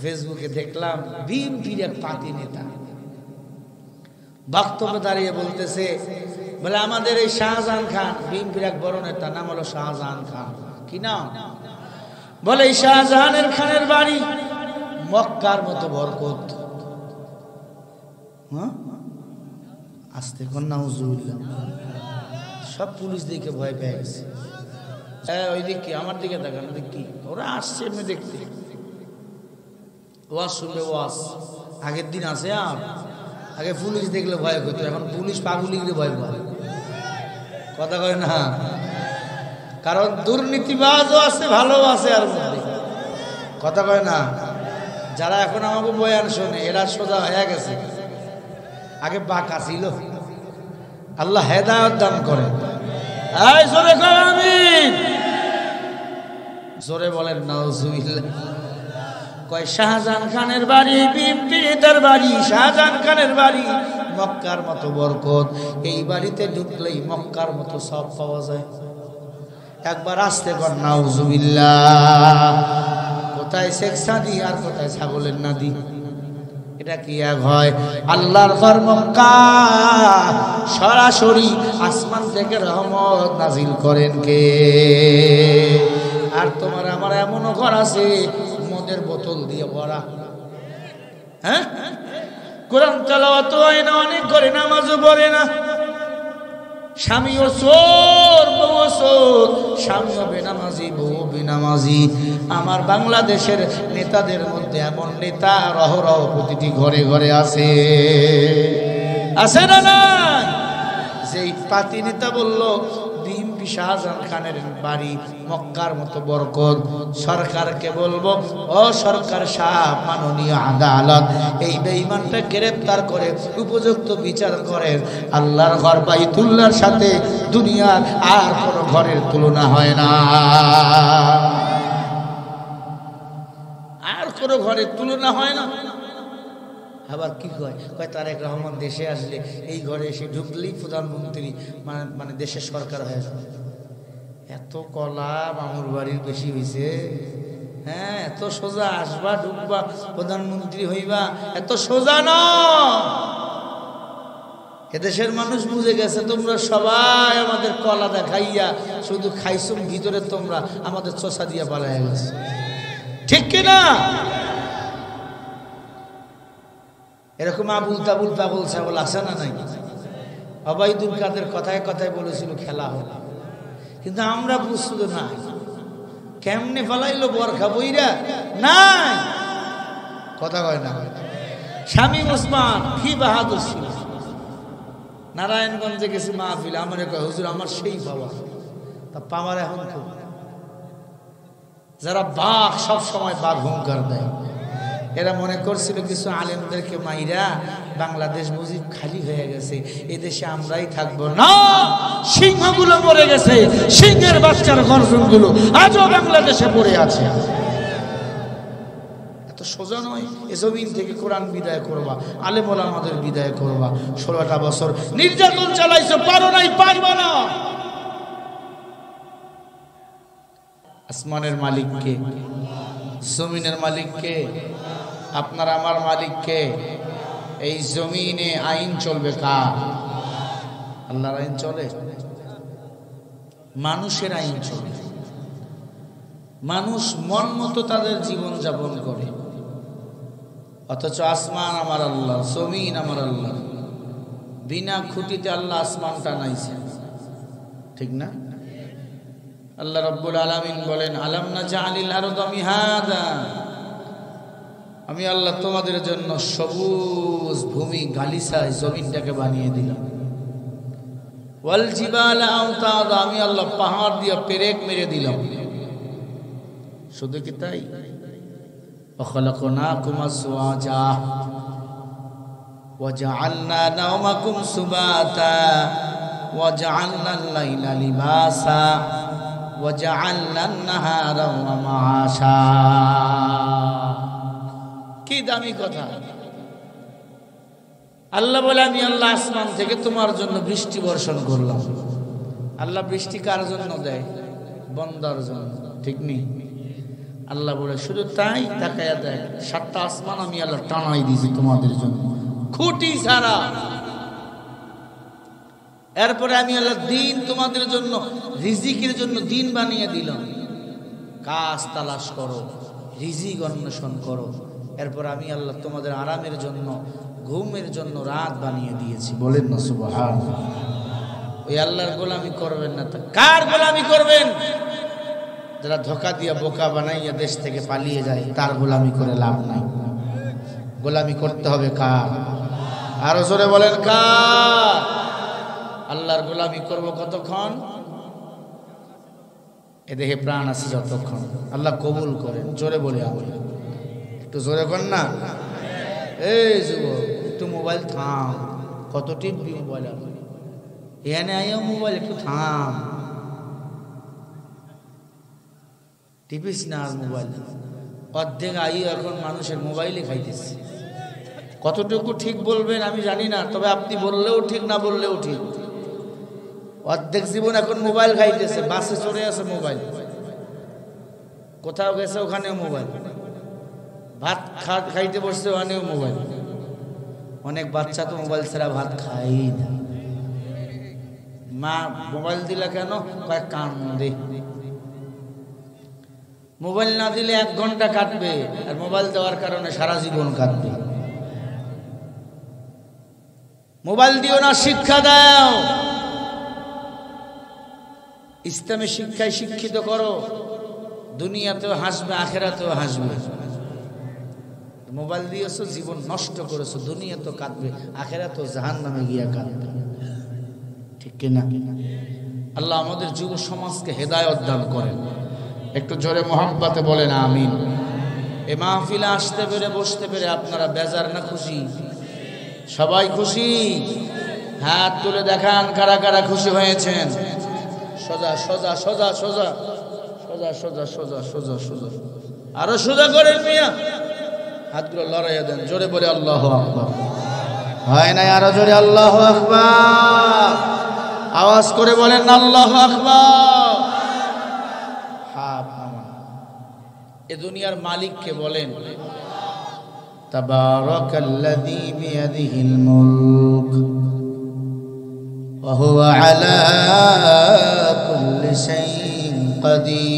ফেসবুকে দেখলাম বিএনপির এক পাতি নেতা বক্তব্যে দাঁড়িয়ে বলতেছে, বলে আমাদের এই শাহজাহান খান, বিএনপির এক বড় নেতা, নাম হলো শাহজাহান খান। কি নাম? বলে এই শাহজাহানের খানের বাড়ি মক্কার মতো বরকত। হ্যাঁ, আস্তে কন্যা হুজুরিল্লাহ। সব পুলিশ দেখে ভয় পেয়ে গেছে। ওই দিক কি, আমার দিকে দেখান, কি ওরা আসছে এমনি দেখতে। ওয়াজ শুনবে, ওয়াজ আগের দিন আছে। আর আগে পুলিশ দেখলে ভয় করতো, এখন পুলিশ পাবলিকরে ভয় পায়। কথা কয় না, কারণ দুর্নীতিবাজও আছে, ভালো আছে। আর কথা কয় না, যারা এখন আমাকে বয়ান শোনে এরা সোজা হয়ে গেছে, আগে বাঁকা ছিল। আল্লাহ হেদায়েত দান করে। এই জোরে কর আমিন, জোরে বলেন নাউজুবিল্লাহ। কয় শাহজাহান খানের বাড়ি বিএনপির বাড়ি, শাহজাহান খানের বাড়ি মক্কার মতো বরকত। এই বাড়িতে ঢুকলেই মক্কার মতো সব পাওয়া যায়। একবার আসতে কর নাউজুবিল্লাহ। কোথায় শেখ সাদি আর কোথায় ছাগলের নাদি? এটা কি এক হয়? আল্লাহর ঘর মক্কা, সরাসরি আসমান থেকে রহমত নাজিল করেন কে? আর তোমার আমার এমনও ঘর আছে মদের বোতল দিয়ে ভরা। হ্যাঁ, কোরআন তেলাওয়াত হয় না, অনেক করে নামাজও পড়ে না। স্বামীও চোর, বউও চোর, স্বামীও বেনামাজি, বউ বেনামাজি। আমার বাংলাদেশের নেতাদের মধ্যে এমন নেতা রহরহ প্রতিটি ঘরে ঘরে আছে, আছে না না? যেই পাতি নেতা বলল বিএনপি শাহজাহান খানের বাড়ি মক্কার মতো বরকত, সরকারকে বলবো, ও সরকার সাহেব, মাননীয় আদালত এই বেঈমানটা গ্রেফতার করে উপযুক্ত বিচার করেন। আল্লাহর ঘর বাইতুল্লাহর সাথে দুনিয়ার আর কোনো ঘরের তুলনা হয় না, আর কোনো ঘরের তুলনা হয় না। আবার কি কয়, তারেক রহমান দেশে আসলে এই ঘরে এসে ঢুকলেই প্রধানমন্ত্রী মানে দেশের সরকার হয়ে যাবে। এত কলা মামুর বাড়ির বেশি হয়েছে। হ্যাঁ, এত সোজা আসবা, ঢুকবা, প্রধানমন্ত্রী হইবা, এত সোজা না। এদেশের মানুষ বুঝে গেছে তোমরা সবাই আমাদের কলা দেখাইয়া শুধু খাইছুম, ভিতরে তোমরা আমাদের চোষা দিয়া পালাই গেছে। ঠিক কিনা? এরকম আবুল তাবুল পাগল ছাগল আছে না নাই? অবাইদুল কাদের কথায় কথায় বলেছিল খেলা হবে, কিন্তু আমরা বুঝছিল না। কেমনে ফেলাইলো বরখা বইরা নাই, কথা কয় না। শামীম ওসমান কি বাহাদুর ছিল। নারায়ণগঞ্জে গেছি মাহফিল, আমার কয় হুজুর আমার সেই বাবা, তা পাওয়ার এখন তো যারা বাঘ সব সময় বাঘ হুঙ্কার দেয়, এরা মনে করছিল কিছু আলেমদেরকে মাইরা বাংলাদেশ বুঝি খালি হয়ে গেছে, এদেশে আমরাই থাকবো না। সিংহগুলো মরে গেছে, সিংহের বাচ্চার গর্জনগুলো আজও বাংলাদেশে পড়ে আছে। এত সোজা নয়। এ জমিন থেকে কোরআন বিদায় করবা, আলেম ওলামাদের বিদায় করবা। 16টা বছর নির্যাতন চালাইছো, পারো নাই, পারবা না। আসমানের মালিক কে? জমিনের মালিক কে? আপনার আমার মালিক কে? এই জমিনে আইন চলবে কার? আল্লাহর আইন চলে, মানুষের আইন চলে। মানুষ মন মতো তাদের জীবন যাপন করে, অথচ আসমান আমার আল্লাহ, জমিন আমার আল্লাহ। বিনা খুঁটিতে আল্লাহ আসমান টানাইছে, ঠিক না? আল্লাহ রাব্বুল আলামিন বলেন, আলাম নাজআলিল আরদা মিহাদা, আমি আল্লাহ তোমাদের জন্য সবুজ ভূমি গালিচায় জমিনটাকে বানিয়ে দিলাম। ওয়াল জিবালা আওতাদা, আমি আল্লাহ পাহাড় দিয়ে পেরেক মেরে দিলাম। শুধু কি তাই? ওয়া খালাকনাকুম আজওয়াজা ওয়া জাআলনা নাওমাকুম সুবাতা ওয়া জাআলনা আল-লাইলা লিবাসা ওয়া জাআলনা আন-নাহারা ওয়া মাআশা। কি দামি কথা! আল্লাহ বলে, আমি আল্লাহ আসমান থেকে তোমার জন্য বৃষ্টি বর্ষণ করলাম। আল্লাহ বৃষ্টি কার জন্য দেয়? বন্দার জন্য, ঠিক নেই? আল্লাহ বলে শুধু তাই, তাকায়া দেখ 7টা আসমান আমি আল্লাহ টানাই দিয়েছি তোমাদের জন্য, খুঁটি ছাড়া। এরপরে আমি আল্লাহ দিন তোমাদের জন্য, রিজিকের জন্য দিন বানিয়ে দিলাম। কাজ তালাশ করো, রিজিক অন্বেষণ করো। এরপর আমি আল্লাহ তোমাদের আরামের জন্য, ঘুমের জন্য রাত বানিয়ে দিয়েছি। বলেন না সুবহানাল্লাহ। ওই আল্লাহর গোলামি করবেন না, কার গোলামি করবেন? যারা ধোঁকা দিয়ে বোকা বানাইয়া দেশ থেকে পালিয়ে যায়, তার গোলামি করে লাভ নাই। গোলামি করতে হবে কার? আরো জোরে বলেন কার? আল্লাহর গোলামি করব কতক্ষণ? এ দেহে প্রাণ আছে যতক্ষণ। আল্লাহ কবুল করেন। জোরে বলে আমি একটু জোরে কর না। এই যুবক একটু মোবাইল থাম, কত টিপবি মোবাইল? এনে আইও মোবাইল একটু থাম, টিপিস না আর মোবাইল। অর্ধেক আইও এখন মানুষের মোবাইলে খাইতেছে। কতটুকু ঠিক বলবেন আমি জানি না, তবে আপনি বললেও ঠিক, না বললেও ঠিক। অর্ধেক জীবন এখন মোবাইল খাইতেছে। বাসে চড়ে আছে মোবাইল, কোথাও গেছে ওখানেও মোবাইল, ভাত খাইতে বসছে ওখানেও মোবাইল। অনেক বাচ্চা তো মোবাইল ছাড়া ভাত খাই না। মা মোবাইল দিলে কেন? কয়েক কান্দে। মোবাইল না দিলে 1 ঘন্টা কাটবে, আর মোবাইল দেওয়ার কারণে সারা জীবন কাটবে। মোবাইল দিও না, শিক্ষা দাও। ইসলামী শিক্ষায় শিক্ষিত করো, দুনিয়াতেও হাসবে, আখেরাতেও হাসবে। মোবাইল দিয়েছো, জীবন নষ্ট করেছো, দুনিয়া তো কাঁদবে, আখেরাতেও জাহান্নামে গিয়া কাঁদবে। ঠিক কিনা? আল্লাহ আমাদের যুব সমাজকে হেদায়েত দান করেন। একটু জোরে মোহাব্বতে বলেন আমিন। এ মাহফিলে আসতে পেরে, বসতে পেরে আপনারা বেজার না খুশি? সবাই খুশি? হাত তুলে দেখান কারা কারা খুশি হয়েছেন। সোজা সোজা সোজা সোজা সোজা সোজা সোজা সোজা সোজা, আরো সোজা করেন মিয়া, হাতগুলো লড়াইয়া দেন। জোরে বলে আল্লাহু আকবার। হয় না? আরো জোরে আল্লাহু আকবার। আওয়াজ করে বলেন আল্লাহু আকবার। এ দুনিয়ার মালিককে বলেন তাবারাকাল্লাযী বিয়াদিহিল মুলক ওয়া হুয়া আলা কুল্লি শাইইন কাদির।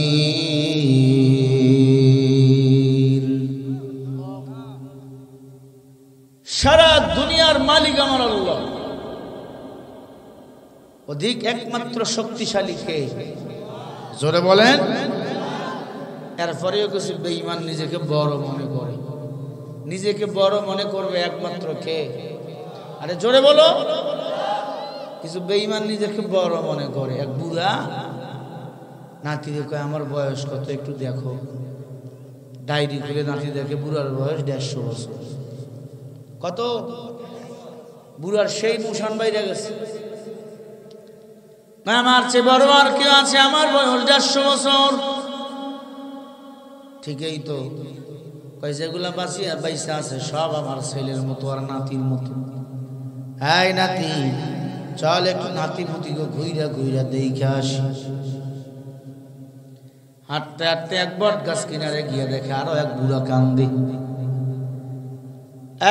সারা দুনিয়ার মালিক আমার আল্লাহ, অধিক একমাত্র শক্তিশালী কে? জোরে বলেন। এরপরেও কিছু বেঈমান নিজেকে বড় মনে করে। নিজেকে বড় মনে করবে একমাত্র কে? আরে জোরে বলো। কিছু বেঈমান নিজেকে বড় মনে করে। এক বুড়া নাতিকে কয় আমার বয়স কত একটু দেখো। ডায়েরি খুলে নাতি দেখে বুড়ার বয়স 150 বছর। কত? বুড়ার সেই মুসান বাইরে গেছে। না আমার চেয়ে বড় আর কেউ আছে? আমার বয়স 150 বছর। ঠিকই তো। কয় যেগুলা বাঁচিয়া বাইসা আছে সব আমার ছেলের মতো আর নাতির মতো। এই নাতি চল একটু নাতি পুতিকে ঘুইরা ঘুইরা দেখে আসি। হাঁটতে হাঁটতে এক বট গাছ কিনারে গিয়ে দেখে আরো এক বুড়া কান্দে।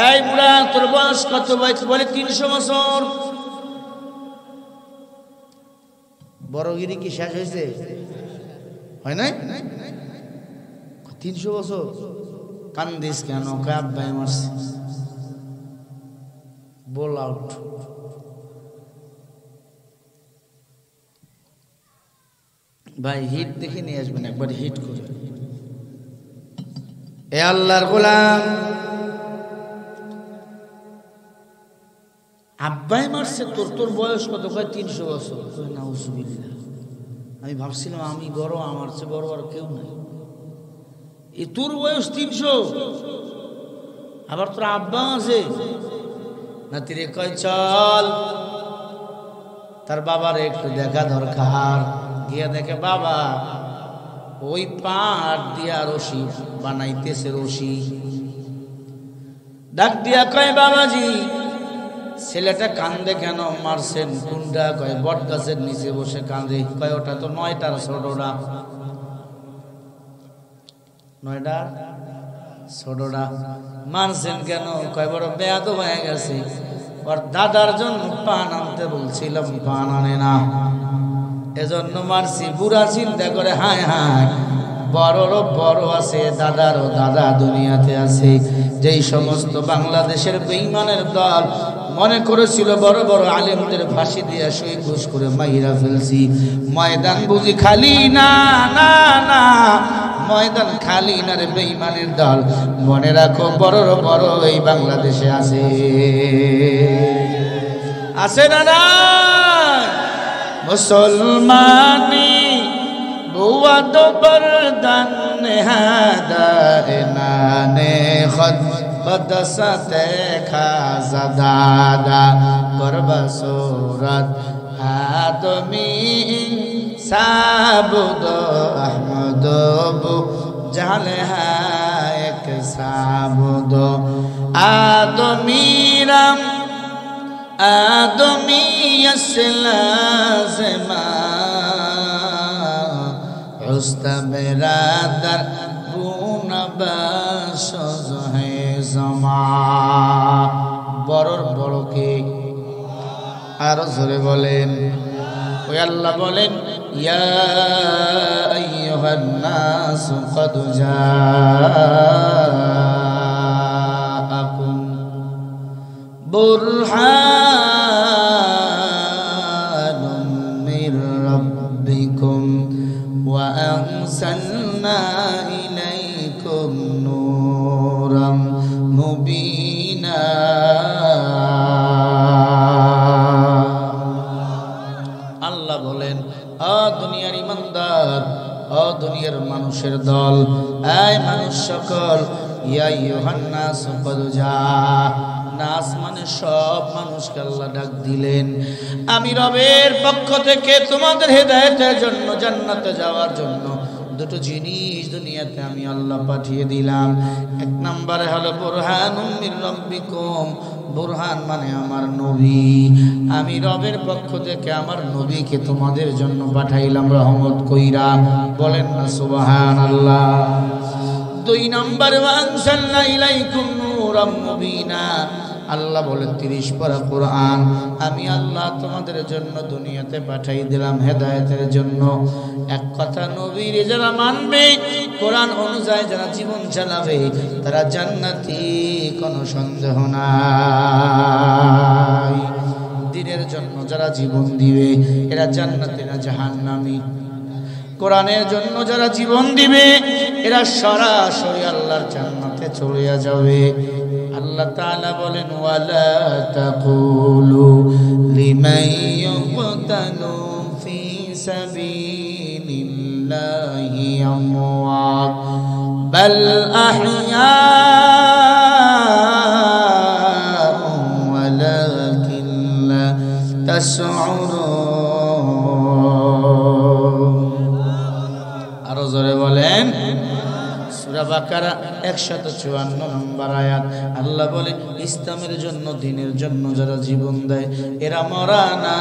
এই বুড়া তোর বয়স কত? বলে 300 বছর। বড়গিরি কি শেষ হয়েছে? হয় নাই? 300 বছর কান্দিস কেন? আব্বাই মারছে। Ball out. ভাই হিট দেখে নিয়ে আসবেন, একবার হিট করে। এ আল্লাহর গোলাম, আব্বাই মারছে তোর? তোর বয়স কত? কয় 300 বছর। নাউজুবিল্লাহ। আমি ভাবছিলাম আমি বড়, আমার চেয়ে বড় আর কেউ নাই। এ তোর বয়স 300, আবার তোর আব্বা আছে? নাতিরে কয় চল তার বাবার একটু দেখা দরকার। গিয়া দেখে বাবা ওই পাট দিয়া রশি বানাইতেছে। রশি ডাক দিয়া কয় বাবাজি ছেলেটা কান্দে কেন? মারছেন কোনটা? কয় বট গাছের নিচে বসে কান্দে। কয় ওটা তো 9টার ছোটরা। 9টা ছোটটা মানছেন কেন? কয় বড় বেয়াদব হয়ে গেছে, ওর দাদার জন্য পান আনতে বলছিলাম, পান আনে না, এজন্য মারছি। বুড়া চিন্তা করে হায় হায়, বড়রও বড় আছে, দাদারও দাদা দুনিয়াতে আছে। যেই সমস্ত বাংলাদেশের বেঈমানের দল মনে করেছিল বড় বড় আলেমদের ফাঁসি দিয়ে সই ঘুষ করে মাইরা ফেলছি, ময়দান বুঝি খালি না? না না, ময়দান খালি না রে বেঈমানের দল। মনে রাখো বড়রও বড় এই বাংলাদেশে আছে, আছে না না? মুসলমানি বুয়া তো বরদান হাদানে খদ খদসতে খাজাদাদা করবা সুরত আদমি সাবুদ আহমদ বু জালে এক সাবুদ আদমিরাম আদমি আসলাজমা উস্তা বেরাদার গুণবাস হে জমা। বড়র বড়কে আরো জোরে বলেন। ওই আল্লাহ বলেন, ইয়া আইয়ুহান নাস কদ জাআকুম বুরহানুম মির রাব্বিকুম ওয়া আনসালনা ইলাইকুম নূরাম মুবিনা। আল্লাহ বলেন, ও দুনিয়ার ইমানদার, ও দুনিয়ার মানুষের দল, এই মানুষ সকল, ইয়া আইয়ুহান নাস কদ নাস মানে সব মানুষকে আল্লাহ ডাক দিলেন, আমি রবের পক্ষ থেকে তোমাদের হেদায়েতের জন্য, জান্নাতে যাওয়ার জন্য দুটো জিনিস দুনিয়াতে আমি আল্লাহ পাঠিয়ে দিলাম। এক নম্বরে হলো বুরহানুম মির রাব্বিকুম, বুরহান মানে আমার নবী, আমি রবের পক্ষ থেকে আমার নবীকে তোমাদের জন্য পাঠাইলাম রহমত কইরা, বলেন না সুবহানাল্লাহ। দুই নম্বর ওয়া আনসালনা ইলাইকুম নূরাম মুবিনা, আল্লাহ বলেন 30 পারা কোরআন আমি আল্লাহ তোমাদের জন্য দুনিয়াতে পাঠাই দিলাম হেদায়েতের জন্য। এক কথা, নবীর যারা মানবে, কোরআন অনুযায়ী যারা জীবন চালাবে, তারা জান্নাতি, কোনো সন্দেহ নাই। দ্বীনের জন্য যারা জীবন দিবে, এরা জান্নাতি না জাহান্নামী। কোরআনের জন্য যারা জীবন দিবে, এরা সরাসরি আল্লাহর জান্নাতে চলে যাবে। আল্লাহ তাআলা বলেন, ওয়ালা তাকুলু লিমান ইউকতালু ফি সাবিলিল্লাহি আমওয়াত বাল আহইয়াউ ওয়ালাকিন লা তাশউরুন। আরো জোরে বলেন। সূরা বাকারা 154 নম্বর আয়াত। আল্লাহ বলে, ইসলামের জন্য, দ্বীনের জন্য যারা জীবন দেয়, এরা মরা না,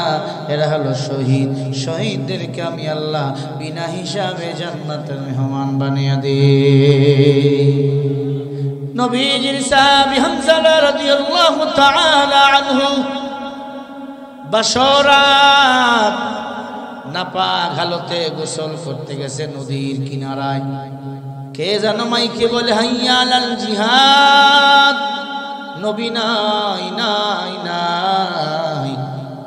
এরা হলো শহীদ। শহীদদেরকে আমি আল্লাহ বিনা হিসাবে জান্নাতের মেহমান বানিয়ে দেই। নবীজির সাহাবী হামজা রাদিয়াল্লাহু তাআলা আনহু বাসরাত নাপাক হালতে গোসল করতে গেছে নদীর কিনারায়। কে যেন মাইকে বলে, হাইয়া আলাল জিহাদ। নবী নাই নাই নাই,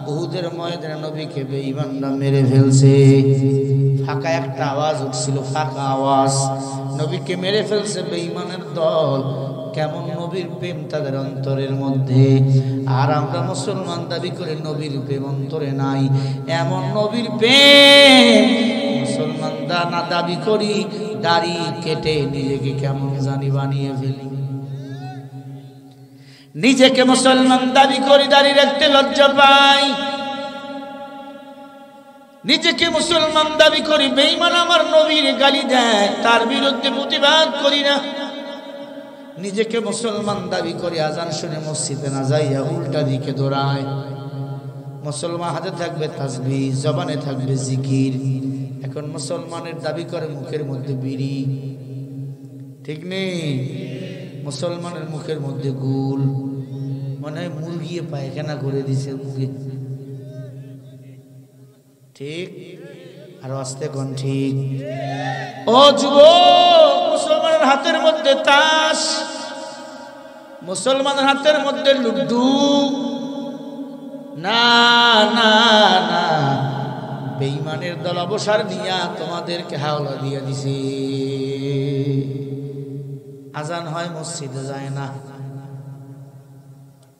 উহুদের ময়দানে নবীকে বেঈমানরা মেরে ফেলছে। ফাঁকা একটা আওয়াজ উঠছিল, ফাঁকা আওয়াজ, নবীকে মেরে ফেলছে বেঈমানের দল। কেমন নবীর প্রেম তাদের অন্তরের মধ্যে। আর আমরা মুসলমান দাবি করে নবীর প্রেম অন্তরে নাই। এমন নবীর প্রেম মুসলমান না দাবি করি, দাড়ি কেটে নিজেকে কেমন জানি বানিয়ে ফেলি। নিজেকে মুসলমান দাবি করি, দাড়ি রাখতে লজ্জা পাই। নিজেকে মুসলমান দাবি করি, বেঈমান আমার নবীর গালি দেয়, তার বিরুদ্ধে প্রতিবাদ করি না। নিজেকে মুসলমান দাবি করে আজান শুনে মসজিদে না যাইয়া উল্টা দিকে দৌড়ায়। মুসলমান হাতে থাকবে তাসবিহ, জবানে থাকবে জিকির। এখন মুসলমানের দাবি করে মুখের মধ্যে বিড়ি। ঠিক নেই? মুসলমানের মুখের মধ্যে গুল, মনে হয় মুরগি পায়খানা করে দিছে মুখে। ঠিক? আর আস্তে কোন ঠিক? ও যুবক, মুসলমানের হাতের মধ্যে তাস, মুসলমানের হাতের মধ্যে লুডু। না না না, বেঈমানের দল অবসর নিয়া তোমাদেরকে হাওলা দিয়ে দিছে। আজান হয়, মসজিদে যায় না।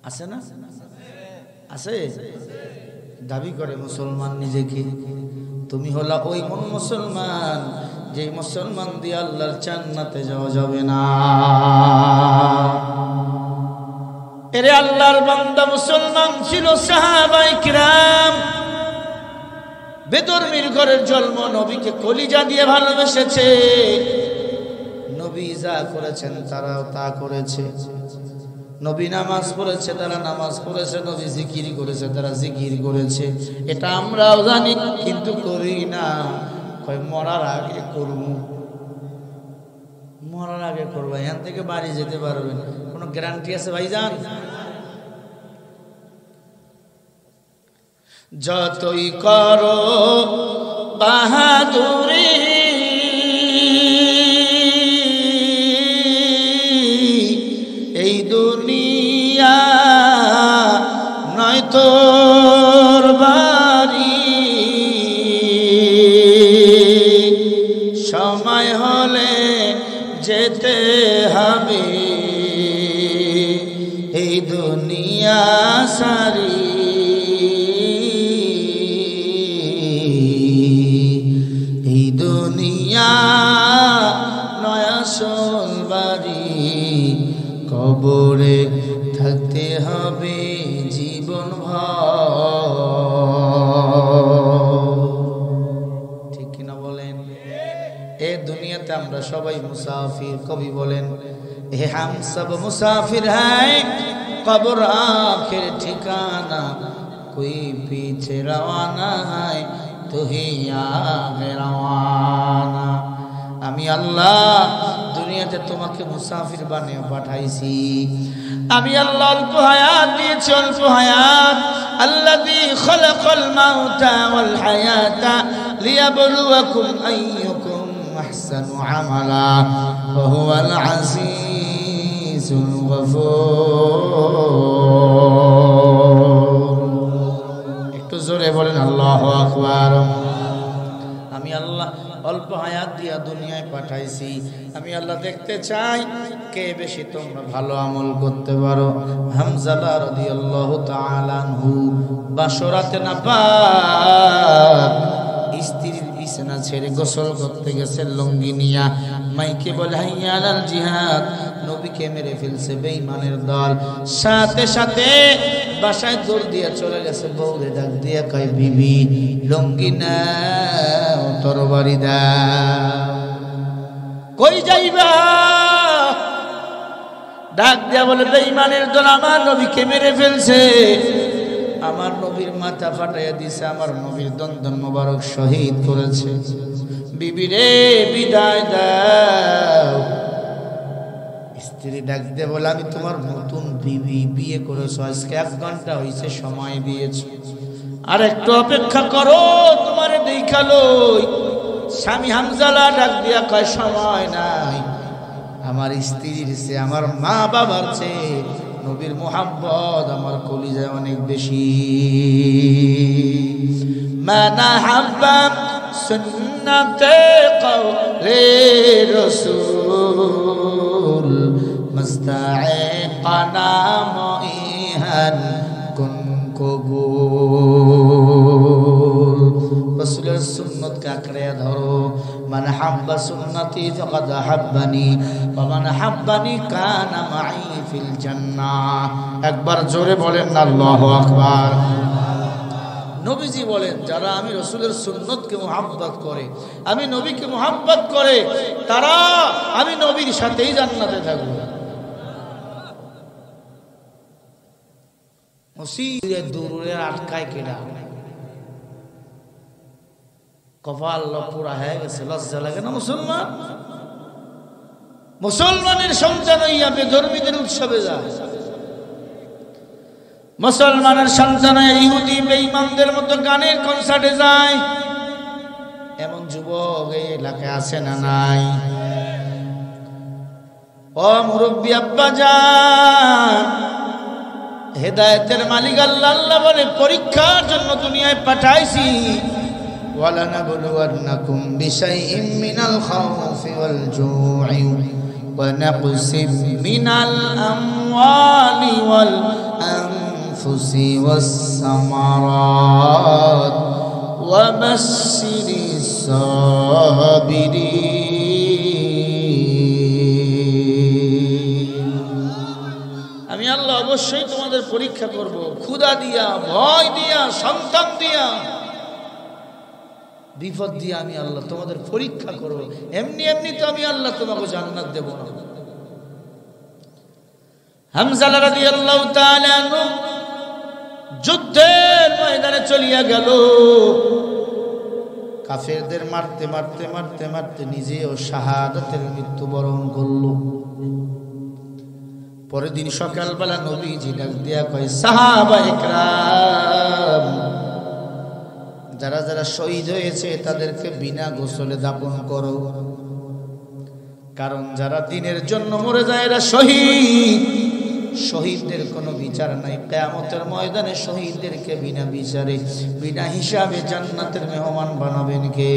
আছে না? আছে? দাবি করে মুসলমান নিজেকে। তুমি হলা ওই মন মুসলমান, যে মুসলমান দিয়ে আল্লাহর জান্নাতে যাওয়া যাবে না। এরে আল্লাহর বান্দা মুসলমান ছিল সাহাবায়ে কিরাম। বেদরমির ঘরের জন্ম, নবীকে কলিজা দিয়ে ভালোবেসেছে। নবী যা করেছেন তারাও তা করেছে। নবী নামাজ পড়েছে, তারা নামাজ পড়েছে। নবী জিকির করেছে, তারা জিকির করেছে। এটা আমরাও জানি, কিন্তু করি না। কয় মরার আগে করব, মরার আগে করবো। এখান থেকে বাড়ি যেতে পারবেন, কোনো গ্যারান্টি আছে ভাইজান? যতই করো বাহাদুরি, এই দুনিয়া নয় তোর বাড়ি। সময় হলে যেতে হবে এই দুনিয়া সারি। এই দুনিয়া নয় আসল বাড়ি, কবরে থাকতে হবে জীবন ভর। ঠিক কিনা বলেন? এ দুনিয়াতে আমরা সবাই মুসাফির। কবি বলেন, হে হাম সব মুসাফির হ্যায়, কবর আখির ঠিকানা, কোই পিছে রওয়ানা है তো হি আগে রওয়ানা। আমি আল্লাহ দুনিয়াতে তোমাকে মুসাফির বানিয়ে পাঠাইছি। আমি আল্লাহ অল্প হায়াত দিয়েছি, অল্প হায়াত। আল্লাযী খালাকাল মাউতা ওয়াল হায়াতা লিয়াবলুয়াকুম আইয়ুকুম আহসানু আমালা ওয়া হুয়াল আজিজুল গফুর। একটু জোরে বলেন আল্লাহু আকবার। আমি আল্লাহ অল্প হায়াত দিয়া দুনিয়ায় পাঠাইছি। আমি আল্লাহ দেখতে চাই কে বেশি তোমরা ভালো আমল করতে পারো। হামজা রাদিয়াল্লাহু তাআলা আনহু বাসরাতে নাপাক স্ত্রীর বিছানা ছেড়ে গোসল করতে গেছে লুঙ্গি নিয়া। মাইকে বলে হাইয়া আলাল জিহাদ, নবীকে মেরে ফেলছে বেঈমানের দল। সাথে সাথে বাসায় দৌড় দিয়া চলে গেছে। বউরে ডাক দিয়া কয়, বিবি লুঙ্গি নাও, তরবারি দাও। কই যাইবা? ডাক দিয়া বলে, বেঈমানের দল আমার নবীকে মেরে ফেলছে, আমার নবীর মাথা ফাটাইয়া দিছে, আমার নবীর দন্দন মোবারক শহীদ করেছে। বিবি রে বিদায় দাও। স্ত্রী ডাক দিয়ে বলে, আমি তোমার নতুন বিবি, বিয়ে করেছো আজকে 1 ঘন্টা হয়েছে, সময় দিয়েছো, আর একটু অপেক্ষা করো, তোমারে দেখালোই। স্বামী হামজালা ডাক দিয়া কয়, সময় নাই। আমার স্ত্রীর চেয়ে, আমার মা বাবার চেয়ে নবীর মুহাব্বত আমার কলিজায় অনেক বেশি। মানা হাব্বা সুন্নাতে কওলে রাসূল মুস্তাঈকানা মুইহান কুন কবুল। রাসূলের সুন্নতকে আঁকড়ে ধরো। মান হাব্বা সুন্নতি ফাকাদ হাব্বানি ওয়া মান হাব্বানি কানা মাই ফিল জান্নাহ। একবার জোরে বলেন না আল্লাহু আকবার। নবীজি বলেন, যারা আমি রাসূলের সুন্নতকে মুহাব্বত করে, আমি নবীকে মুহাব্বত করে, তারা আমি নবীর সাথেই জান্নাতে থাকবে। মসজিদে দূরে আটকায় কেডা? কপাল পুরা হয়ে গেছে, লজ্জা লাগে না মুসলমান? মুসলমানের সন্তান হইয়া বেধর্মীদের উৎসবে যায়, মুসলমানের সন্তান হইয়া ইহুদি বেঈমানদের মতো গানের কনসার্টে যায়। এমন যুবক এই এলাকায় আছে না নাই? ও মুরব্বী আব্বা জান, হেদায়েতের মালিক আল্লাহ আল্লাহ বলে পরীক্ষার জন্য দুনিয়ায় পাঠাইছি। ওয়ালানাবলুওয়ান্নাকুম বিশাইইম মিনাল খাউফি ওয়াল জু'i ওয়া নাকসিম মিনাল আমওয়ালি ওয়াল আনফুসি ওয়াস সামারাত ওয়া বাশশিরিস সাবিরিন। আমি আল্লাহ অবশ্যই তোমাদের পরীক্ষা করব, ক্ষুধা দিয়া, ভয় দিয়া, সন্তান দিয়া, বিপদ দিয়ে আমি আল্লাহ তোমাদের পরীক্ষা করব। এমনি এমনি তো আমি আল্লাহ তোমাকে জান্নাত দেব না। হামজা রাদিয়াল্লাহু তাআলা আনহু যুদ্ধের ময়দানে চলিয়া গেল, কাফেরদের মারতে মারতে মারতে মারতে নিজেও শাহাদাতের মৃত্যুবরণ করল। পরের দিন সকালবেলা নবীজি ডাক দিয়া কয়, সাহাবায়ে কেরাম, যারা যারা শহীদ হয়েছে তাদেরকে বিনা গোসলে দাফন করো, কারণ যারা দ্বীনের জন্য মরে যায় এরা শহীদ। শহীদদের কোনো বিচার নাই, কিয়ামতের ময়দানে শহীদদেরকে বিনা বিচারে বিনা হিসাবে জান্নাতের মেহমান বানাবেন কে?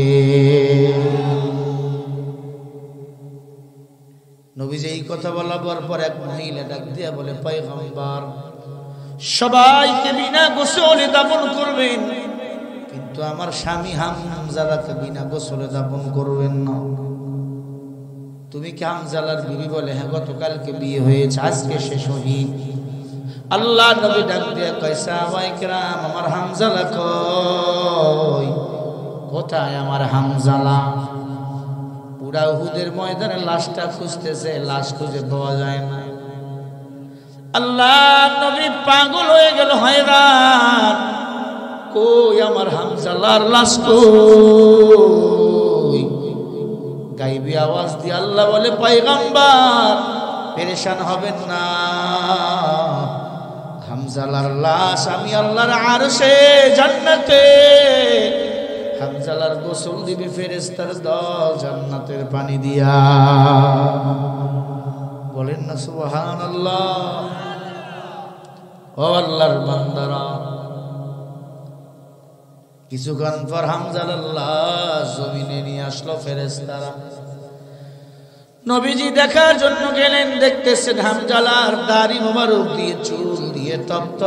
নবীজি এই কথা বলার পর এক মহিলা ডাক দিয়া বলে, পয়গম্বর, সবাইকে বিনা গোসলে দাফন করবেন, কিন্তু আমার স্বামী হামজালাকে বিনা গোসলে দাফন করবেন না। তুমি কি হামজালার বিবি? বলে, হ্যাঁ, গতকালকে বিয়ে হয়েছে, আজকে সে শহীদ। আল্লাহ নবী ডাক দিয়া কয়, সাহাবায়ে কেরাম, আমার হামজালা কই? কোথায় আমার হামজালা? পুরা উহুদের ময়দানে লাশটা খুঁজতেছে, লাশ খুঁজে পাওয়া যায় না। আল্লাহ নবী পাগল হয়ে গেল, হয়রান, কই আমার হামজালার লাশ কই? গাইবি আওয়াজ দিয়ে আল্লাহ বলে, পয়গম্বর, পেরেশান হবেন না, হামজালার লাশ আমি আল্লাহর আরশে জান্নাতে, হামজালার গোসল দিবে ফেরেশতার দল জান্নাতের পানি দিয়া। বলেন না সুবহানাল্লাহ। ও আল্লাহর বান্দারা, কিছুক্ষণ পর হামজালার লাশ জমিনে নিয়ে আসলো ফেরেশতারা। নবীজি দেখার জন্য গেলেন, দেখতেছেন হামজালার দাড়ি মোবারক দিয়ে, চুল দিয়ে তপ্ত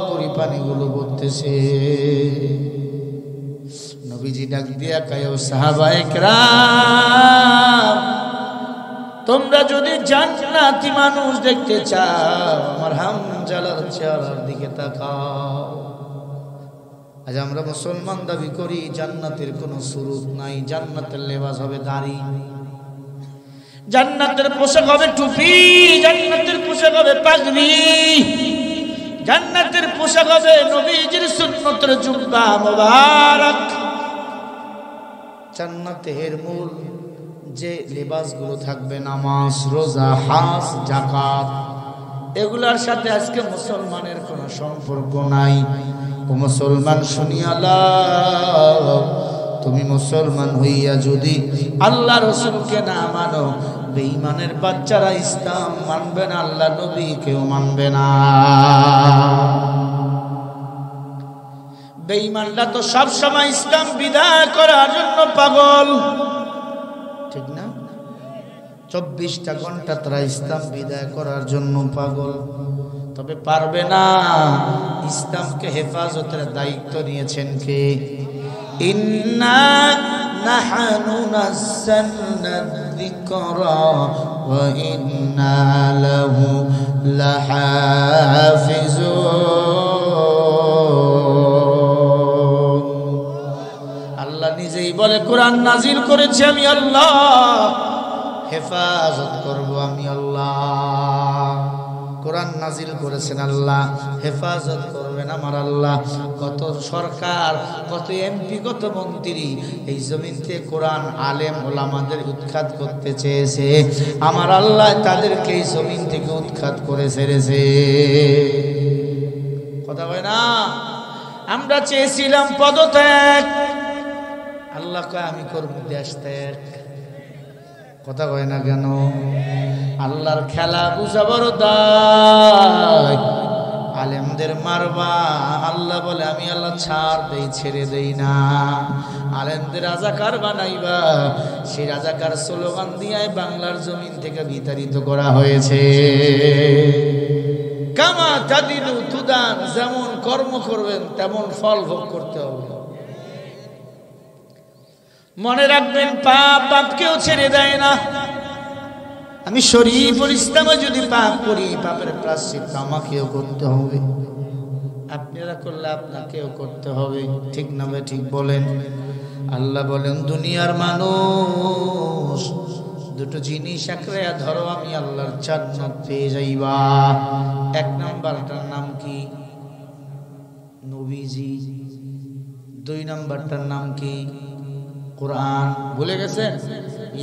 করে পানিগুলো পড়তেছে। নবীজি ডাক দিয়া কয়, সাহাবায়ে কেরাম, তোমরা যদি জান্নাতি মানুষ দেখতে চাও, আমার হামজালার চেহারার দিকে তাকাও। আজ আমরা মুসলমান দাবি করি, জান্নাতের কোনো সুরুত নাই। জান্নাতের লেবাস হবে দাড়ি, জান্নাতের পোশাক হবে টুপি, জান্নাতের পোশাক হবে পাগড়ি, জান্নাতের পোশাক হবে নবীজির সুন্নতের জুব্বা মোবারক। জান্নাতের মূল যে লেবাসগুলো থাকবে, নামাজ, রোজা, হজ, যাকাত, এগুলার সাথে আজকে মুসলমানের কোনো সম্পর্ক নাই। ও মুসলমান, শুনিয়া লও, তুমি মুসলমান হইয়া যদি আল্লাহ রসুলকে না মানো, বেঈমানের বাচ্চারা ইসলাম মানবে না, আল্লাহ নবী কেউ মানবে না। বেঈমানরা তো সব সময় ইসলাম বিদায় করার জন্য পাগল, ঠিক না? 24টা ঘন্টা তারা ইসলাম বিদায় করার জন্য পাগল, তবে পারবে না। ইসলামকে হেফাজতের দায়িত্ব নিয়েছেন কে? ইন্না নাহনু নাযালনা যিকরা ওয়া ইন্না লাহু লাহাফিজুন। আল্লাহ নিজেই বলে, কোরআন নাজিল করেছি আমি আল্লাহ, হেফাজত করব আমি আল্লাহ। কোরআন নাজিল করেছেন আল্লাহ, হেফাজত করব পারবেন আমার আল্লাহ। কত সরকার, কত এমপি, কত মন্ত্রী এই জমিন থেকে কোরআন আলেম ওলামাদের উৎখাত করতে চেয়েছে, আমার আল্লাহ তাদেরকে এই জমিন থেকে উৎখাত করে ছেড়েছে। কথা হয় না? আমরা চেয়েছিলাম পদত্যাগ, আল্লাহ কয় আমি করব দেশ ত্যাগ। কথা কয় না কেন? আল্লাহর খেলা বুঝা বড় দায়। আলেমদের মারবা, আল্লাহ বলে আমি আল্লাহ ছাড় দেই, ছেড়ে দেই না। আলেমদের রাজাকার বানাইবা, সেই রাজাকার স্লোগান দিয়ে বাংলার জমিন থেকে বিতাড়িত করা হয়েছে। কামা তাদিনু তুদান, যেমন কর্ম করবেন তেমন ফল ভোগ করতে হবে। মনে রাখবেন, পাপ বাপকেও ছেড়ে দেয় না। আমি শরীফুল ইসলামে যদি পাপ করি, পাপের প্রায়শ্চিত্ত আমাকেও করতে হবে, আপনারা করলে আপনাকেও করতে হবে। ঠিক না ভাই? ঠিক বলেন। আল্লাহ বলেন, দুনিয়ার মানুষ দুটো জিনিস আঁকড়ে ধরো, আমি আল্লাহর জান্নাত পেয়ে যাইবা। এক নাম্বারটার নাম কি? নবীজি। দুই নাম্বারটার নাম কি? কোরআন। ভুলে গেছেন?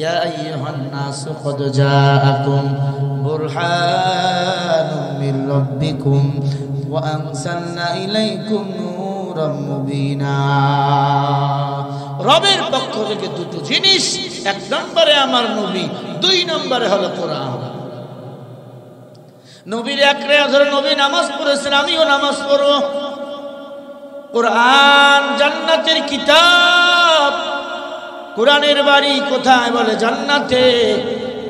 ইয়া আইয়ুহান নাসু ক্বাদ জাআকুম বুরহানুম মির রাব্বিকুম ওয়া আনসালনা ইলাইকুম নূরাম মুবিনা। রবের পক্ষ থেকে দুটো জিনিস, এক নম্বরে আমার নবী, দুই নম্বরে হলো কোরআন। নবীর একরে ধরে নবী নামাজ পড়েছেন, আমিও নামাজ পড়ব। কোরআন জান্নাতের কিতাব। কোরআনের বাড়ি কোথায়? বলে জান্নাতে।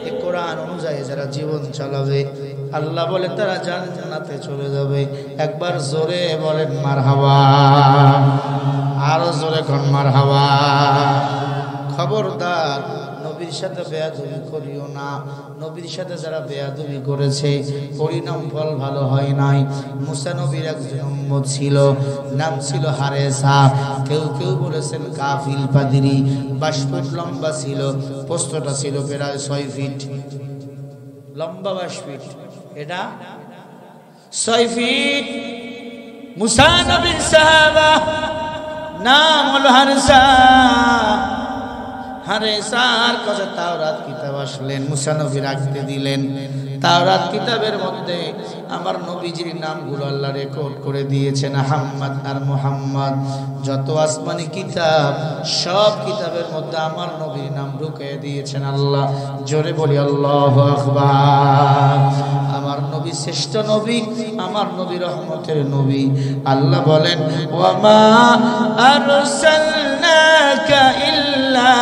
এই কোরআন অনুযায়ী যারা জীবন চালাবে, আল্লাহ বলে তারা জান্নাতে চলে যাবে। একবার জোরে বলেন মারহাবা, আরো জোরে কোন মারহাবা। খবরদার, নবীর সাথে বেয়াদবি করিও না। নবীর সাথে যারা বেয়াদবি করেছে পরিণাম ফল ভালো হয় নাই। মুসা নবীর একজন উম্মত ছিল, নাম ছিল হারেসা। কেউ কেউ বলেছেন কাফিল পাদিরি। 22 ফুট লম্বা ছিল, পোস্তটা ছিল প্রায় 6 ফিট লম্বা। 22 ফিট, এটা 6 ফিট। মুসা নবীর সাহাবা, নাম হলো হারেসা। হারেসার কাছে তাওরাত কিতাব আসলেন, মুসা নবী রাখতে দিলেন। তাওরাত কিতাবের মধ্যে আমার নবীজির নামগুলো আল্লাহ রেকর্ড করে দিয়েছেন, আহমদ আর মুহাম্মদ। যত আসমানি কিতাব, সব কিতাবের মধ্যে আমার নবীর নাম ঢুকিয়ে দিয়েছেন আল্লাহ। জোরে বলি আল্লাহু আকবার। আমার নবী শ্রেষ্ঠ নবী, আমার নবী রহমতের নবী। আল্লাহ বলেন, ওয়ামা আরসালনাকা ইল্লা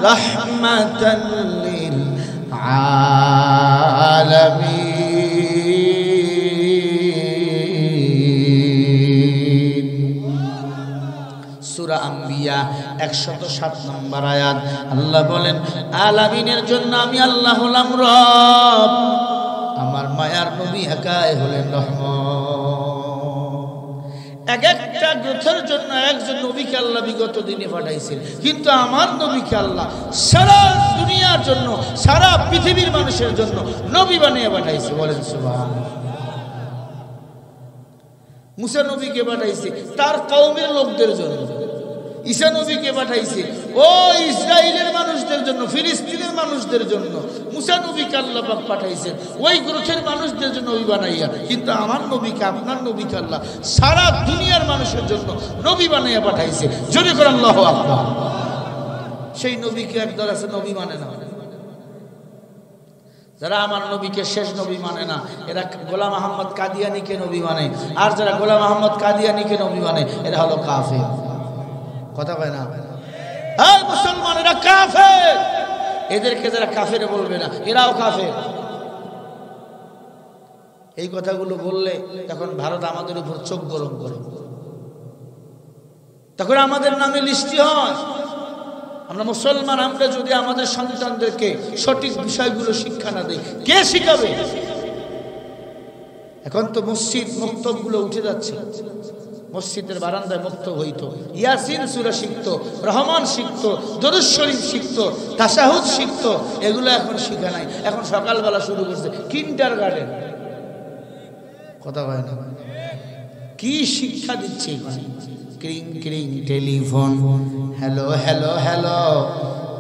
রাহমাতাল লিল আলামিন। সূরা আম্বিয়া 107 নম্বর আয়াত। আল্লাহ বলেন, আলামিনের জন্য আমি আল্লাহ হলাম রব। আমার মায়ার নবী একাই হলেন রহমত। এক একটা গ্রন্থের জন্য একজন নবীকে আল্লাহ বিগত দিনে পাঠাইছেন, কিন্তু আমার নবীকে আল্লাহ সারা দুনিয়ার জন্য, সারা পৃথিবীর মানুষের জন্য নবী বানিয়ে পাঠাইছে। বলেন সুবহানাল্লাহ। মুসা নবীকে পাঠাইছে তার কওমের লোকদের জন্য। ঈসা নবীকে পাঠাইছে ও ইসরায়েলের মানুষদের জন্য, ফিলিস্তিনের মানুষদের জন্য। মুসা নবীকে আল্লাহ পাক পাঠাইছেন ওই গ্রন্থের মানুষদের জন্য নবী বানাইয়া। কিন্তু আমার নবীকে, আপনার নবীকে আল্লাহ সারা দুনিয়ার মানুষের জন্য নবী বানাইয়া পাঠাইছে। জোরে করে আল্লাহু আকবার। সেই নবীকে একদল আছে নবী মানে না। যারা আমার নবীকে শেষ নবী মানে না, এরা গোলাম আহমদ কাদিয়ানীকে নবী মানে। আর যারা গোলাম আহমদ কাদিয়ানীকে নবী মানে, এরা হলো কাফের। কথা কয় না? হ্যাঁ মুসলমান, এরা কাফের। এদেরকে যারা কাফের বলবে না, এরাও কাফের। এই কথাগুলো বললে তখন ভারত আমাদের উপর চোখ গরম করে, তখন আমাদের নামে লিস্টি হয়। আমরা মুসলমান, আমরা যদি আমাদের সন্তানদেরকে সঠিক বিষয়গুলো শিক্ষা না দেই, কে শিখাবে? এখন তো মসজিদ মক্তবগুলো উঠে যাচ্ছে। মসজিদের বারান্দায় মক্তব হইতো, ইয়াসিন সূরা শিখতো, রহমান শিখতো, দরুদ শরীফ শিখতো, তাশাহুদ শিখতো। এগুলো এখন শিখা নাই। এখন সকালবেলা শুরু করছে কিন্ডারগার্টেন। কথা হয় না? কি শিক্ষা দিচ্ছে ক্রিং ক্রিং টেলিফোন হ্যালো হ্যালো হ্যালো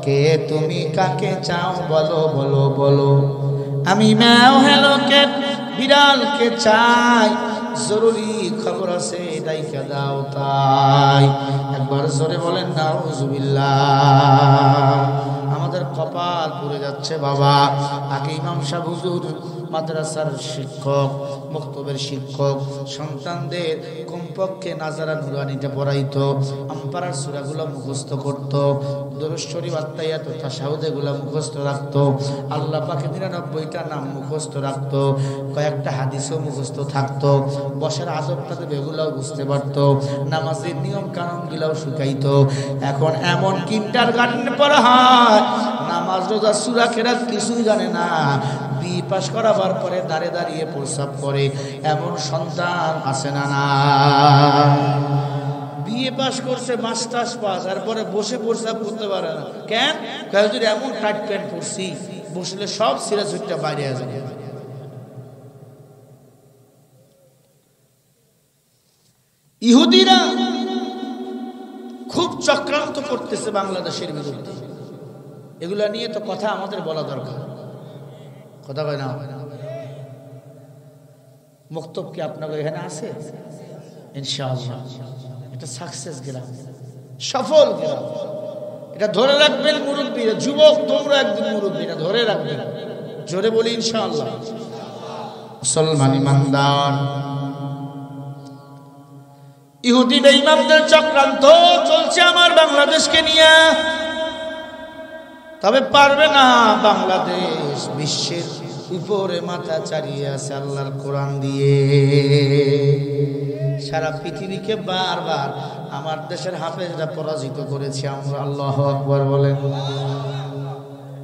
কে তুমি কাকে চাও বলো বলো বলো আমি ম্যাও হ্যালো কে বিড়ালকে চাই জরুরি খবর আছে ডাইকা দাও তাই একবার জোরে বলেন নাউজুবিল্লাহ আমাদের কপাল পুড়ে যাচ্ছে বাবা আগে ইমাম সাহেব হুজুর মাদ্রাসার শিক্ষক মক্তবের শিক্ষক সন্তানদের কমপক্ষে নাজারা নুরানিটা পড়াইতো আমপারার সূরাগুলো মুখস্থ করত দরুদ শরীফ আত্তাহিয়াত তাশাহুদ এগুলো মুখস্থ রাখতো আল্লাহ পাকের ৯৯টা নাম মুখস্থ রাখতো কয়েকটা হাদিসও মুখস্থ থাকতো বসার আদবটাতে বেগুলাও বুঝতে পারতো নামাজের নিয়ম কানুনগুলাও শিখাইতো এখন এমন কিন্ডারগার্টেনে পড়া হয় নামাজ রোজা সূরা কেরাত কিছুই জানে না বিএ পাস করাবার পরে দাঁড়িয়ে দাঁড়িয়ে প্রস্রাব করে এমন সন্তান আছে না না বিএ পাস করছে মাস্টার্স পাস তারপরে বসে প্রস্রাব করতে পারে না কেন যদি এমন টাইট প্যান্ট পরছি বসলে সব সিরা সুটটা বাইরে আসে ইহুদিরা খুব চক্রান্ত করতেছে বাংলাদেশের বিরুদ্ধে এগুলা নিয়ে তো কথা আমাদের বলা দরকার কথা কয় না মক্তব কি আপনাদের এখানে আছে ইনশাআল্লাহ এটা সাকসেস গ্রাম সফল গ্রাম এটা ধরে রাখবেন মুরব্বীরা যুবক তোমরা একদিন মুরব্বীরা ধরে রাখবেন জোরে বলি ইনশাআল্লাহ মুসলমান ইমানদার ইহুদি বেঈমানদের চক্রান্ত চলছে আমার বাংলাদেশকে নিয়ে তবে পারবে না বাংলাদেশ বিশ্বের উপরে মাথা চাড়িয়ে আছে আল্লাহর কোরআন দিয়ে সারা পৃথিবীকে বারবার আমার দেশের হাফেজরা পরাজিত করেছে আমরা আল্লাহু আকবার বলেন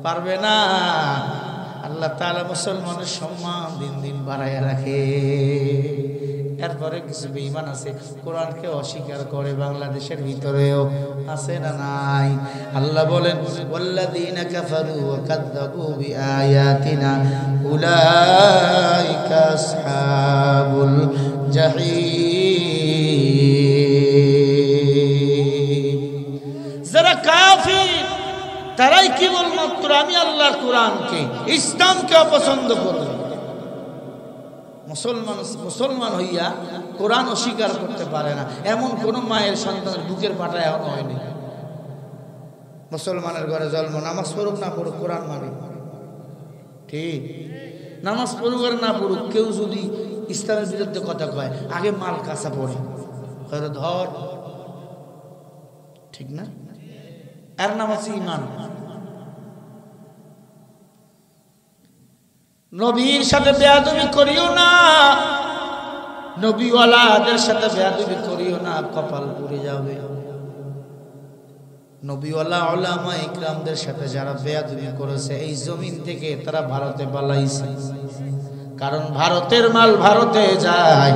পারবে না আল্লাহ তাআলা মুসলমানের সম্মান দিন দিন বাড়াইয়া রাখে এরপরে কিছু বেঈমান আছে কোরআনকে অস্বীকার করে বাংলাদেশের ভিতরেও আছে না নাই আল্লাহ বলেন ওয়াল্লাযীনা কাফারু ওয়া কাযযাবু বিআয়াতিনা উলাইকা আসহাবুল জাহিম যারা কাফির তারাই কেবলমাত্র আমি আল্লাহর কোরআনকে ইসলামকে অপছন্দ করে মুসলমান হইয়া কোরআন অস্বীকার করতে পারে না এমন কোন মায়ের সন্তানের বুকের পাটা এখনো হয়নি মুসলমানের ঘরে জন্ম নামাজ পড়ুক না পড়ুক কোরআন মানে ঠিক নামাজ পড়ুক আর না পড়ুক কেউ যদি ইসলামের বিরুদ্ধে কথা কয় আগে মাল কাঁচা পড়ে ধর ঠিক না আর নামাজ ঈমান নবীর সাথে বেয়াদবি করিও না নবীওয়ালাদের সাথে বেয়াদবি করিও না কপাল পুড়ে যাবে নবীওয়ালা উলামা ইকরামদের সাথে যারা বেয়াদবি করেছে এই জমিন থেকে তারা ভারতে পালাইছে কারণ ভারতের মাল ভারতে যায়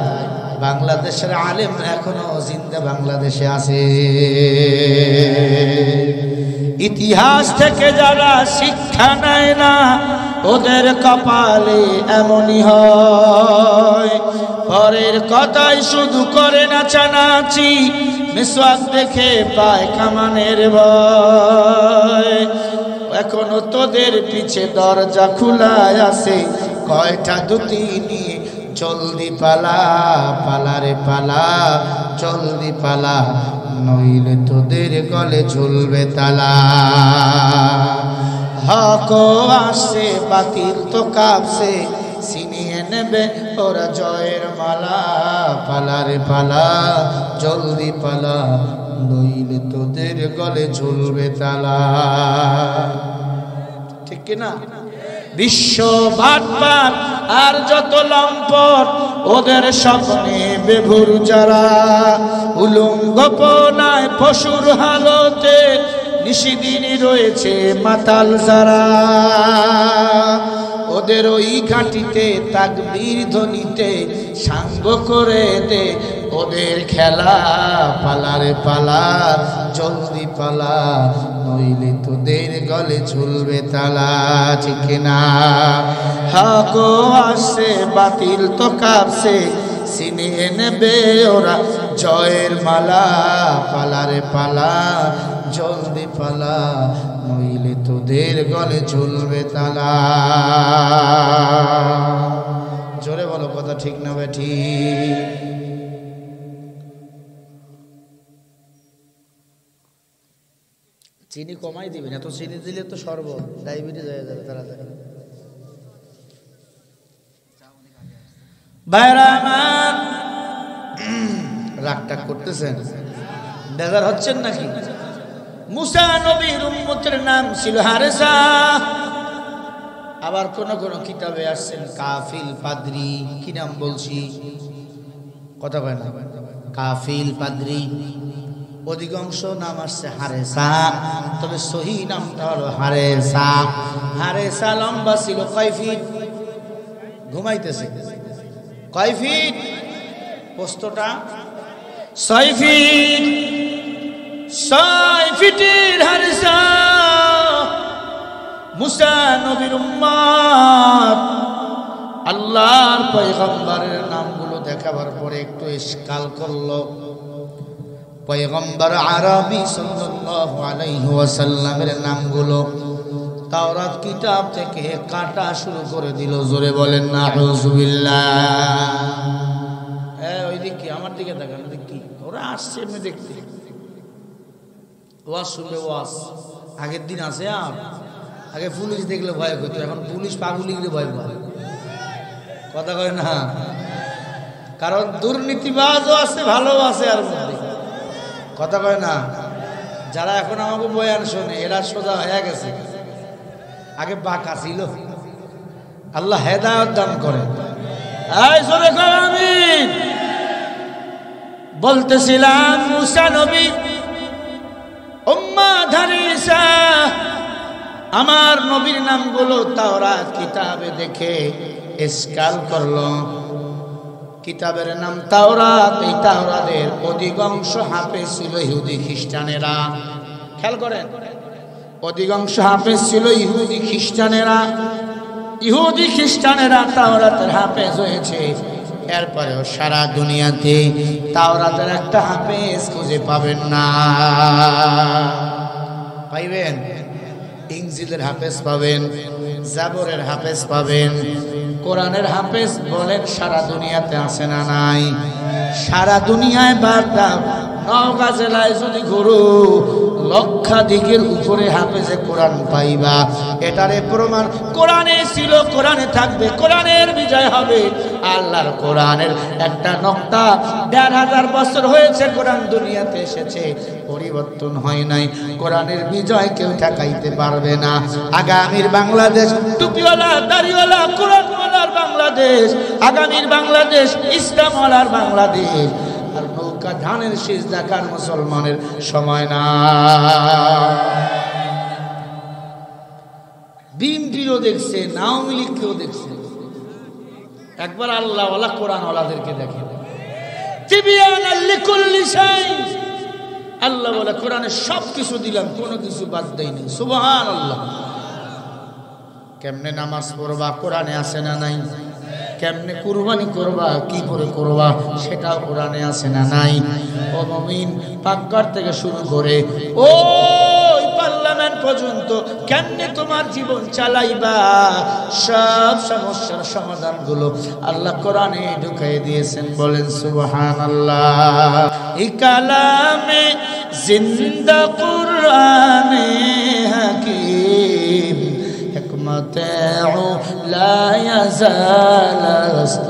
বাংলাদেশের আলেম এখনো জিন্দা বাংলাদেশে আছে ইতিহাস থেকে যারা শিক্ষা নেয় না ওদের কপালে এমনই হয় পরের কথাই শুধু করে নাচানাচি মিসওয়াক দেখে পায় কামানের ভয় এখনো তোদের পিছে দরজা খোলা আছে কয়টা দুটি নিয়ে জলদি পালা পালারে পালা জলদি পালা নইলে তোদের গলে ঝুলবে তালা হক আসছে বাতিল তো কাঁপছে ছিনিয়ে নেবে ওরা জয়ের মালা পালারে পালা জলদি পালা নইলে তোদের গলে ঝুলবে তালা ঠিক কিনা বিশ্ব ভাটপাট আর যত লম্পট ওদের স্বপ্নে বেভুর যারা উলঙ্গ পনায় পশুর হালতে নিশিদিনই রয়েছে মাতাল যারা ওদের ওই ঘাটিতে তাকবীর ধ্বনিতে সাঙ্গ করে দে ওদের খেলা পালারে পালা জলদি পালা নইলে তোদের গলে ঝুলবে তালা ঠিক না হক আসছে বাতিল তো কাঁপছে ছিনিয়ে নেবে ওরা জয়ের মালা। পালারে পালা, জলদি পালা, নইলে তোদের গলে চলবে তালা। জোরে বলো, কথা ঠিক না বেঠি? চিনি কমাই দিবেন, এত চিনি দিলে তো শরবত ডায়াবেটিস হয়ে যাবে তাড়াতাড়ি। ভাইরা আমার, রাগটা করতেছেন, বেজার হচ্ছেন নাকি? মুসা নবীর উম্মতের নাম ছিল হারেসা। আবার কোন কোন কিতাবে আসছেন কাফিল পাদ্রি। কি নাম বলছি? কথা বলেন না। কাফিল পাদ্রি। অধিকাংশ নাম আসছে হারেসা, তবে সহি নামটা হলো হারেসা। হারেসা লম্বা ছিল কয় ফিট? ঘুমাইতেছে কয় ফিট? পোস্তটা 6 ফিট। 6 ফিটের হারেসা মুসা নবীর উম্মত। আল্লাহর পয়গম্বরের নামগুলো দেখাবার পরে একটু ইশকাল করলো। পয়গম্বর আরবি সাল্লাল্লাহু আলাইহি ওয়াসাল্লামের নামগুলো তাওরাত কিতাব থেকে কাটা শুরু করে দিল। জোরে বলেন না আউযুবিল্লাহ। ওইদিকে আমার দিকে তাকান, কি ওরা আসছে এমনি দেখতে, ওয়াজ শুনবে। ওয়াজ আগের দিন আছে। আর আগে পুলিশ দেখলে ভয় করতো, এখন পুলিশ পাবলিকরে ভয় পায়। কথা কয় না? কারণ দুর্নীতিবাজও আছে, ভালো আছে আর মধ্যে। কথা কয় না? যারা এখন আমাকে বয়ান শোনে এরা সোজা হয়ে গেছে, আগে বাঁকা ছিল। আল্লাহ হেদায়েত দান করে। আমিন। বলতেছিলাম মুসা নবী উম্মত হারেসা, আমার নবীর নামগুলো তাওরাত কিতাবে দেখে ইশকাল করলো। কিতাবের নাম তাওরাত। এই তাওরাতের অধিকাংশ হাফেজ ছিল ইহুদি খ্রিস্টানেরা। খেয়াল করেন, অধিকাংশ হাফেজ ছিল ইহুদি খ্রিস্টানেরা। ইহুদি খ্রিস্টানেরা তাওরাতের হাফেজ হয়েছে। এরপরেও সারা দুনিয়াতে তাওরাতের একটা হাফেজ খুঁজে পাবেন না। পাইবেন? ইনজিলের হাফেজ পাবেন, জাবরের হাফেজ পাবেন, কোরআনের হাফেজ বলেন সারা দুনিয়াতে আছে না নাই? সারা দুনিয়ায় বার্তা নওগাঁ জেলায় যদি ঘুরো লক্ষাধিকের উপরে হাফেজে কোরআন পাইবা। এটারে প্রমাণ কোরআনে ছিল, কোরআনে থাকবে, কোরআনের বিজয় হবে। আল্লাহর কোরআনের একটা নকতা ১৫০০ বছর হয়েছে কোরআন দুনিয়াতে এসেছে, পরিবর্তন হয় নাই। কোরআনের বিজয় কেউ ঠেকাইতে পারবে না। আগামীর বাংলাদেশ টুপিওয়ালা দাড়িওয়ালা কোরআনওয়ালার বাংলাদেশ, আগামীর বাংলাদেশ ইসলামওয়ালার বাংলাদেশ। আর নৌকা ধানের শীষ দেখার মুসলমানের সময় না। বিএনপিও দেখছে, আওয়ামী লীগকেও দেখছে। একবার আল্লাহওয়ালা কোরআনওয়ালাদেরকে দেখে। আল্লাহ বলে কোরআনে সব কিছু দিলাম, কোনো কিছু বাদ দেয়নি। সুবহানাল্লাহ। কেমনে নামাজ পড়বা কোরআনে আছে না নাই? কেমনে কুরবানি করবা, কি করে করবা, সেটাও কোরআনে আছে না নাই? ও মুমিন, পাকঘর থেকে শুরু করে ওই পার্লামেন্ট পর্যন্ত কেমনে তোমার জীবন চালাইবা, সব সমস্যার সমাধানগুলো আল্লাহ কোরআনে ঢুকাই দিয়েছেন। বলেন সুবহানাল্লাহ। এই কালামে জিন্দা কুরআনে হাকিম لا يزال لست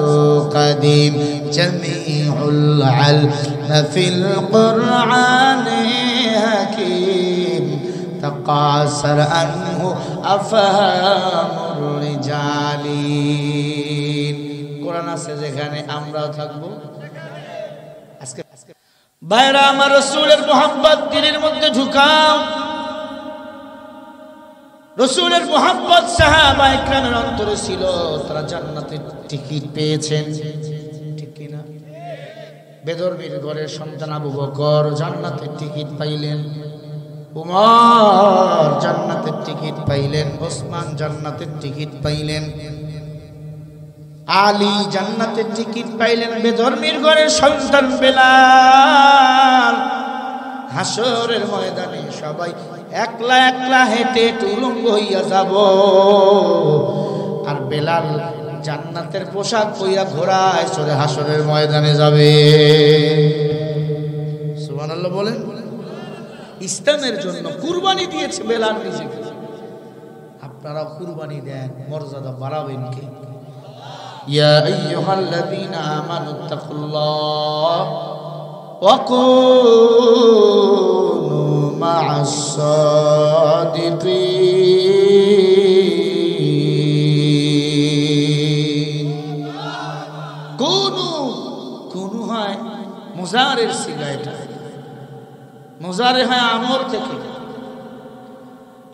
قديم جميع العلم في القرآن حكيم تقاصر عنه أفهام الرجال। কোরআন আছে যেখানে আমরাও থাকবো। আজকে ভাইরা আমার রাসূলের মুহাব্বত দিনের মধ্যে ঢুকাও। রাসূলের মুহাব্বত সাহাবায়ে কেরামের অন্তরে ছিল। তারা জান্নাতের টিকিট পেয়েছেন, ঠিক কি না? বেদরবির ঘরের সন্তান আবু বকর জান্নাতের টিকিট পাইলেন, উমর জান্নাতের টিকিট পাইলেন, ওসমান জান্নাতের টিকিট পাইলেন। আলী জান্নাতের টিকিট পাইলেন, বেধর্মীর ঘরের সন্তান বেলাল। হাসরের ময়দানে সবাই একলা একলা হেঁটে উলঙ্গ হইয়া যাব, আর বেলাল জান্নাতের পোশাক পইরা ঘোড়ায় চড়ে হাসরের ময়দানে যাবে। সুবহানাল্লাহ বলেন। ইসলামের জন্য কুরবানি দিয়েছে বেলাল নিজেকে। আপনারা কুরবানি দেন, মর্যাদা বাড়াবেন কে? ইয়া আইয়ুহাল্লাযীনা আমানুত্তাকুল্লাহ ওয়া কুনু মা'আস সাদিকিন। কুনু হয় মুজারের সিগা, এটা মুজারে হয় আমর থেকে।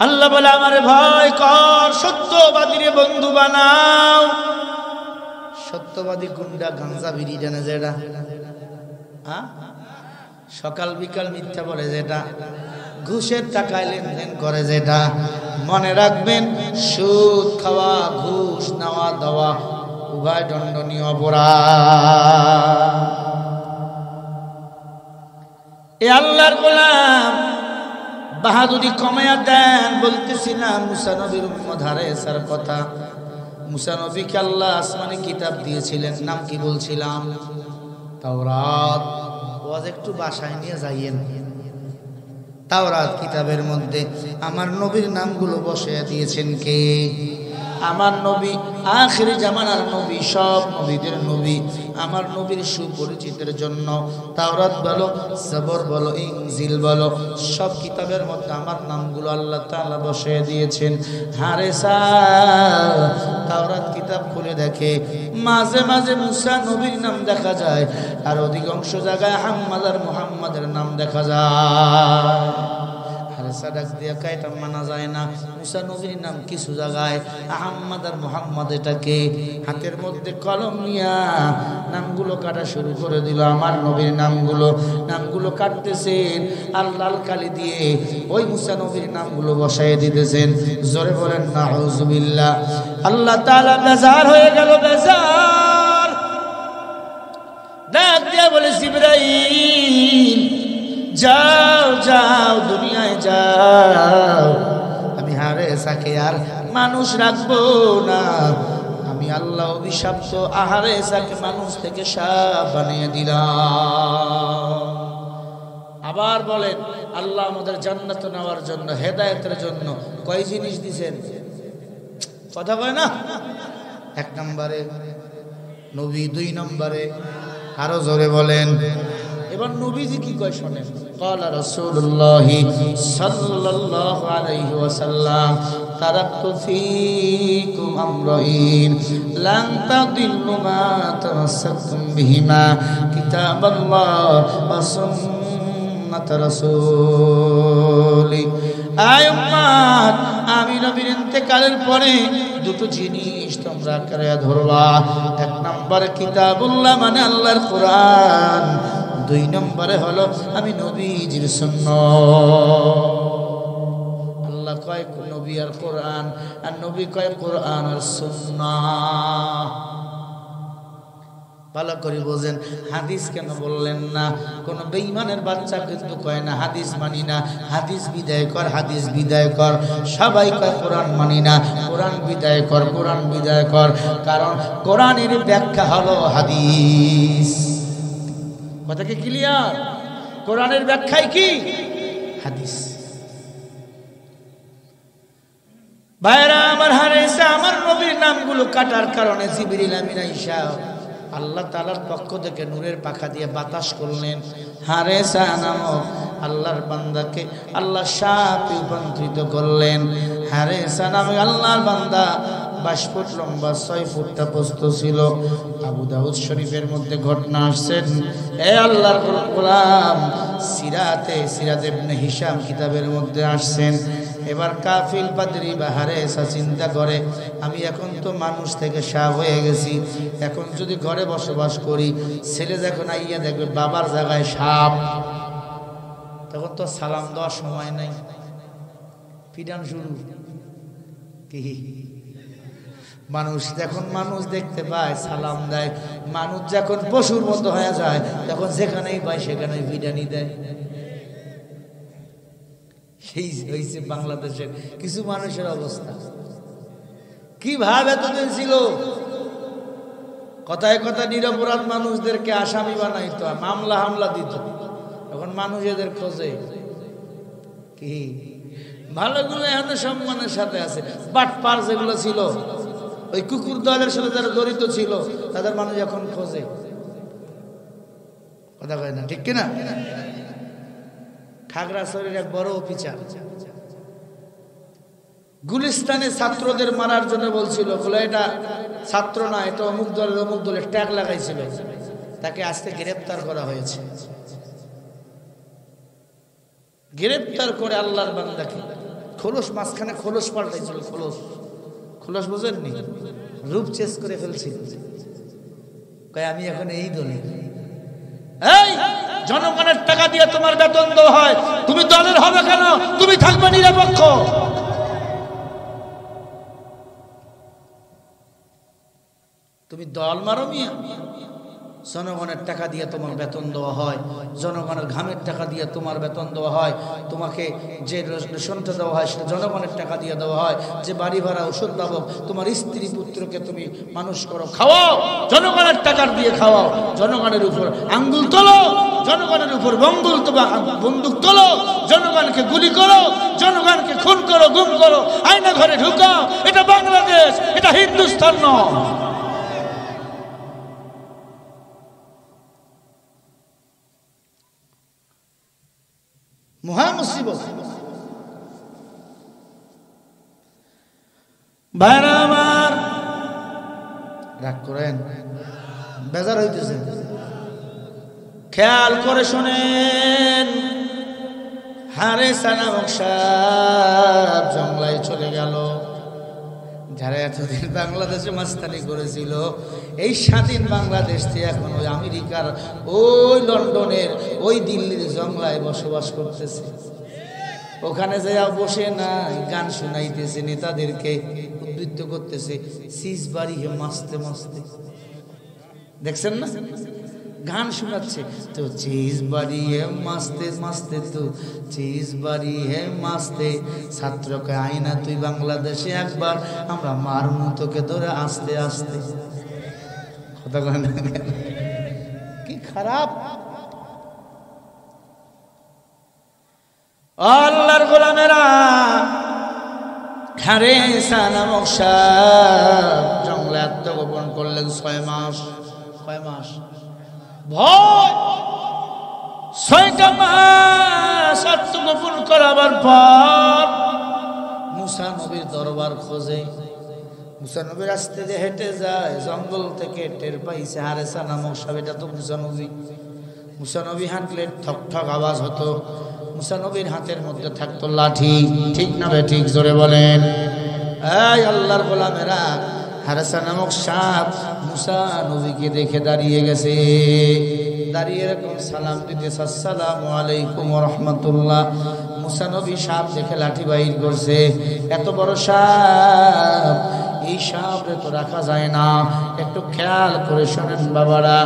আল্লাহ বলে আমারে ভয় কর, সত্যবাদীরে বন্ধু বানাও। সত্যবাদী গুন্ডা গাঞ্জা বিড়ি জানে যেটা, সকাল বিকাল মিথ্যা বলে যেটা, ঘুষের টাকায় লেনদেন করে যেটা, মনে রাখবেন সুদ খাওয়া, ঘুষ নেওয়া দেওয়া উভয় দণ্ডনীয় অপরাধ। এ আল্লাহর গোলাম বাহাদুরি কমায়া দেন। বলতেছি না মুসা নবীর উম্মত হারেসার কথা। মুসা নবীকে আল্লাহ আসমানে কিতাব দিয়েছিলেন, নাম কি বলছিলাম? তাওরাত। ওয়াজ একটু বাসায় নিয়ে যাইয়েন। তাওরাত কিতাবের মধ্যে আমার নবীর নামগুলো বসিয়ে দিয়েছেন কে? আমার নবী আখির জামানার নবী, সব নবীদের নবী। আমার নবীর সুপরিচিতের জন্য তাওরাত বলো, জবর বলো, ইনজিল বলো, সব কিতাবের মধ্যে আমার নামগুলো আল্লাহ তাআলা বসিয়ে দিয়েছেন। হারেসা তাওরাত কিতাব খুলে দেখে, মাঝে মাঝে মুসা নবীর নাম দেখা যায়, আর অধিকাংশ জায়গায় আহমদ আর মুহাম্মাদের নাম দেখা যায়। সাদাক দিয়া কাইটা মানা যায় না। মুসা নবীর নাম কিছু জায়গায়, আহমদ আর মুহাম্মদ এটাকে হাতের মধ্যে কলম নিয়া নামগুলো কাটা শুরু করে দিল। আমার নবীর নামগুলো কাটতেছেন আর লাল কালি দিয়ে ওই মুসা নবীর নামগুলো বসায় দিতেছেন। জোরে বলেন নাউজুবিল্লাহ। আল্লাহ তাআলা বেজার হয়ে গেল, বেজার। ডাক দিয়া বলে জিবরাইল যাও যাও, দুনিয়ায় যাও, আমি হারেসাকে আর মানুষ রাখবো না। আমি আল্লাহ অভিশপ্ত হারেসাকে মানুষ থেকে সাপ বানিয়ে দিলাম। আবার বলেন আল্লাহ আমাদের জান্নাত নেওয়ার জন্য, হেদায়েতের জন্য কয় জিনিস দিয়েছেন? কথা কয় না? 1 নম্বরে নবী, 2 নম্বরে আরো জোরে বলেন। এবার নবীজি কি কয় শোনেন। ক্বালা রাসূলুল্লাহ সাল্লাল্লাহু আলাইহি ওয়াসাল্লাম তারাকতু ফীকুম আমরাইন লান তাদিল্লু মা তামাসসাকতুম বিহিমা কিতাবাল্লাহ ওয়া সুন্নাত রাসূলি। আয় উম্মত, আমি নবীর ইন্তেকালের পরে দুটো জিনিস তোমরা করে ধরবা। 1 নম্বরে কিতাবুল্লাহ মানে আল্লাহর কোরআন, 2 নম্বরে হলো আমি নবীজির সুন্নাহ। আল্লাহ কয় নবী আর কোরআন, আর নবী কয় কোরআন আর সুন্নাহ। ভালো করে বোঝেন। হাদিস কেন বললেন না? কোন বেঈমানের বাচ্চা কিন্তু কয় না হাদিস মানি না, হাদিস বিদায় কর, হাদিস বিদায় কর। সবাই কয় কোরআন মানি না, কোরআন বিদায় কর, কোরআন বিদায় কর। কারণ কোরআনের ব্যাখ্যা হলো হাদিস। কথা কি ক্লিয়ার? কোরআনের ব্যাখ্যাই কি? হাদিস। ভাইরা আমার, হারেসা আমার নবীর নামগুলো কাটার কারণে জিবরিল আমিন আয়েশা আল্লাহ তাআলার পক্ষ থেকে নূরের পাখা দিয়ে বাতাস করলেন। হারেসা নামক আল্লাহর বান্দাকে আল্লাহ সাপে রূপান্তরিত করলেন। হারেসা নামে আল্লাহর বান্দা 22 ফুট লম্বা, 6 ফুটটা প্রস্থ ছিল। আবু দাউদ শরীফের মধ্যে ঘটনা আসছেন। এ আল্লাহর গোলাম, সিরাত ইবনে হিশাম কিতাবের মধ্যে আসছেন। এবার কাফিল পাদ্রী বা হারেসা চিন্তা করে, আমি এখন তো মানুষ থেকে সাপ হয়ে গেছি, এখন যদি ঘরে বসবাস করি, ছেলে যখন আইয়া দেখবে বাবার জায়গায় সাপ, তখন তো সালাম দেওয়ার সময় নাই, পিটান শুরু। কি মানুষ যখন মানুষ দেখতে পায় সালাম দেয়, মানুষ যখন পশুর মতো হয়ে যায় তখন যেখানেই পায় সেখানেই বিরিয়ানি দেয়। সেই হয়েছে বাংলাদেশের কিছু মানুষের অবস্থা। কিভাবে এতদিন ছিল, কথায় কথা নিরপরাধ মানুষদেরকে আসামি বানাইতো, মামলা হামলা দিত। এখন মানুষ এদের খোঁজে কি ভালোগুলো এখন সম্মানের সাথে আছে। বাটপার যেগুলো ছিল, ওই কুকুর দলের সাথে যারা জড়িত ছিল তাদের মানুষ এখন খোঁজে। কথা কয় না, ঠিক কিনা? খাগড়াছড়ির এক বড় অফিসার গুলিস্তানে ছাত্রদের মারার জন্য বলছিল, বলে এটা ছাত্র না, এটা অমুক দলের ট্যাগ লাগাইছিল। তাকে আজকে গ্রেপ্তার করা হয়েছে। গ্রেপ্তার করে আল্লাহর বান্দাকে খোলস, মাঝখানে খোলস পাল্টাইছিল। খোলস বোঝেননি? রূপ চেঞ্জ করে ফেলছিল। কয় আমি এখন এই দলে। এই জনগণের টাকা দিয়ে তোমার বেতন দেওয়া হয়, তুমি দলের হবে কেন? তুমি থাকবে নিরপেক্ষ। তুমি দল মারো মিয়া? জনগণের টাকা দিয়ে তোমার বেতন দেওয়া হয়, জনগণের ঘামের টাকা দিয়ে তোমার বেতন দেওয়া হয়, তোমাকে যে রেশনটা দেওয়া হয় সেটা জনগণের টাকা দিয়ে দেওয়া হয়, যে বাড়ি ভাড়া ওষুধ দেবো, তোমার স্ত্রী পুত্রকে তুমি মানুষ করো, খাওয়াও জনগণের টাকার দিয়ে খাওয়াও। জনগণের উপর আঙ্গুল তোলো, জনগণের উপর বন্দুক তোলো, জনগণকে গুলি করো, জনগণকে খুন করো, গুম করো, আয়না ঘরে ঢুকাও। এটা বাংলাদেশ, এটা হিন্দুস্তান নয়। মহা মুসিবত। ভাইরা আমার, রাগ করেন, বেজার হইতেছে, খেয়াল করে শোনেন। হারেসা নামক সাপ জংলায় চলে গেল। যারা এতদিন বাংলাদেশে মাস্তানি করেছিল, এই স্বাধীন বাংলাদেশ থেকে এখন ওই আমেরিকার, ওই লন্ডনের, ওই দিল্লির জংলায় বসবাস করতেছে। ওখানে যাইয়া বসে নাই, গান শোনাইতেছে, নেতাদেরকে উদ্বুদ্ধ করতেছে, সিজ বাড়ি হে মাস্তে মাস্তে। দেখছেন না? গান শোনাচ্ছে তো, চিজ বাড়ি হে মাস্তে মাস্তে, তো চিজ বাড়ি হে মাস্তে। ছাত্রকে আইনা তুই বাংলাদেশে একবার, আমরা মারমু তোকে ধরে আস্তে আস্তে। কথা বলেন কি খারাপ। আল্লাহর গোলামেরা, হারেসা নামক সাপ জঙ্গলে আত্মগোপন করলেন 6 মাস। 6 মাস ভয়, 6টা মাস আত্মগোপন করাবার পর মুসা নবীর দরবার খোঁজে। মুসা নবীর রাস্তে যে হেঁটে যায়, জঙ্গল থেকে টের পাইছে হারেসা নামক সাপ, এটা তো মুসা নবী। মুসা নবী হাঁটলে ঠক ঠক আওয়াজ হতো। মুসা নবীর হাতের মধ্যে থাকতো লাঠি। ঠিক না বে ঠিক? জোরে বলেন। এই আল্লাহর গোলামেরা, হারেসা নামক সাপ মুসা নবীকে দেখে দাঁড়িয়ে গেছে। দাঁড়িয়ে এরকম সালাম দিতেছে, আসসালামু আলাইকুম ওয়া রাহমাতুল্লাহ। মুসা নবী সাপ দেখে লাঠি বাইর করছে। এত বড় সাপ, এই সাপরে তো রাখা যায় না। একটু খেয়াল করে শোনেন বাবারা।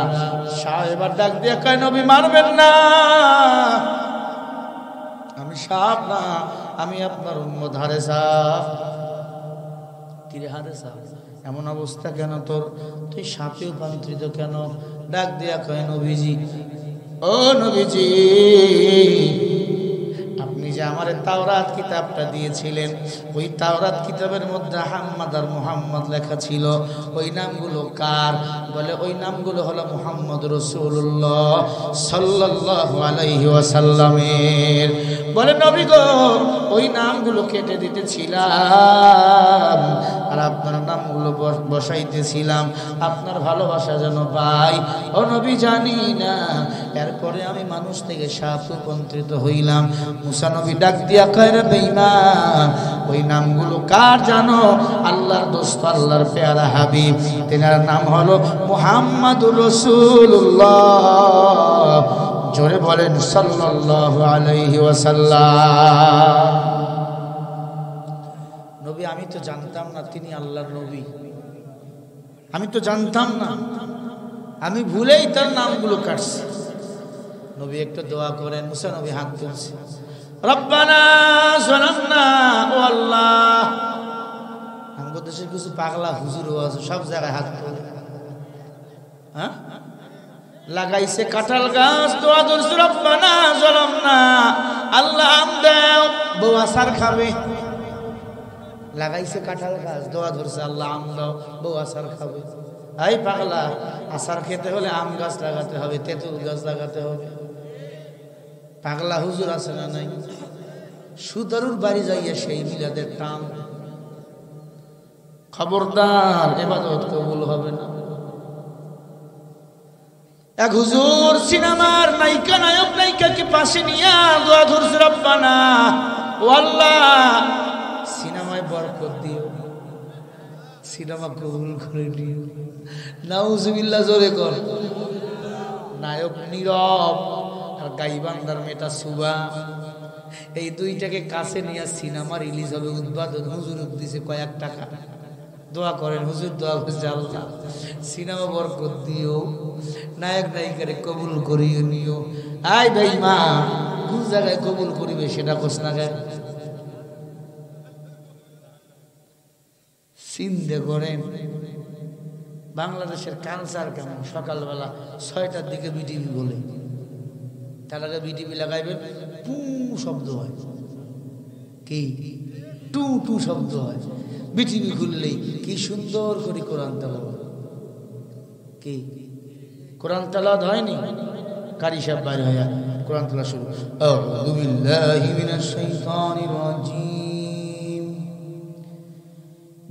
সাপ এবার ডাক দিয়ে কয়, নবী মারবেন না, আমি সাপ না, আমি আপনার উম্মত হারেসা। কিরে হারেসা, এমন অবস্থা কেন তোর? তুই সাপে রূপান্তরিত কেন? ডাক দিয়া কয়, নবীজি, ও নবীজি, আপনি যে আমারে তাওরাত কিতাবটা দিয়েছিলেন, ওই তাওরাত কিতাবের মধ্যে আহমদ আর মুহাম্মদ লেখা ছিল। ওই নামগুলো কার? বলে ওই নামগুলো হলো মুহাম্মদ রাসূলুল্লাহ সাল্লাল্লাহু আলাইহি ওয়াসাল্লামের। বলে নবী গো, ওই নামগুলো কেটে দিতেছিলাম আর আপনার নামগুলো বসাইতেছিলাম আপনার ভালোবাসা যেন পাই। ও নবী, জানি না এরপরে আমি মানুষ থেকে সাপ রূপান্তরিত হইলাম। মুসা নবী ডাক দিয়া কয়, রে বেঈমান, ওই নামগুলো কার জানো? আল্লাহর দোস্ত, আল্লাহর পেয়ারা হাবিব, তেনার নাম হলো মুহাম্মাদুর রাসূলুল্লাহ। জোরে বলেন সাল্লাল্লাহু আলাইহি ওয়াসাল্লাম। নবী, আমি তো জানতাম না তিনি আল্লাহর নবী। আমি তো জানতাম না, আমি ভুলেই তার নামগুলো কাটছি। নবী একটা দোয়া করেন, মুসা নবী হাত তুলছে, রব্বানা যালামনা, ও আল্লাহ। আমাদের দেশের কিছু পাগলা হুজুরও আছে, সব জায়গায় হাত তোলে। হ্যাঁ, লাগাইছে কাঁঠাল গাছ, দোয়া করছে রব্বানা যালামনা, আল্লাহ আম দাও, বউ আচার খাবে। লাগাইছে কাঁঠাল গাছ, দোয়া ধরছে আল্লাহ আম দাও, বউ আচার খাবে। এই পাগলা, আচার খেতে হলে আম গাছ লাগাতে হবে, তেঁতুল গাছ লাগাতে হবে। পাগলা হুজুর আছে না নাই? সুদারুর বাড়ি যাইয়া সেই মিলাদের টান। খবরদার, ইবাদত কবুল হবে না। এক হুজুর সিনেমার নায়িকা নায়ক নায়িকাকে পাশে নিয়ে দোয়া ধরছে রব্বানা, ও আল্লাহ সিনেমায় বরকত দিও, সিনেমা কবুল করে দিও। নাউজুবিল্লাহ, জোরে কর। নায়ক নীরব আর গাইবান্দার মেয়েটা সুবা, এই দুইটাকে কাছে নিয়ে সিনেমা রিলিজ হবে, উদ্বোধন হুজুর দিছে কয়েক টাকা। দোয়া করেন হুজুর, দোয়া করছে আল্লাহ সিনেমা বরকত দিও, নায়ক নায়িকারে কবুল করিয়ে নিও। আই ভাই মা, কোন জায়গায় কবুল করিবে সেটা কোস না গায়। চিন্তা করেন বাংলাদেশের কালচার কেমন। সকালবেলা 6টার দিকে বিটিভি বলে, তার আগে বিটিভি লাগাইবেন, টু শব্দ হয়, কি টু টু শব্দ হয়। বিটিভি খুললেই কি সুন্দর করে কোরআন তেলাওয়াত, কি কোরআন তেলাওয়াত হয়নি? কারি সাহেব বাইরে হয়ে কোরআন তেলাওয়াত শুরু, আউযু বিল্লাহি মিনাশ শাইতানির রাজিম,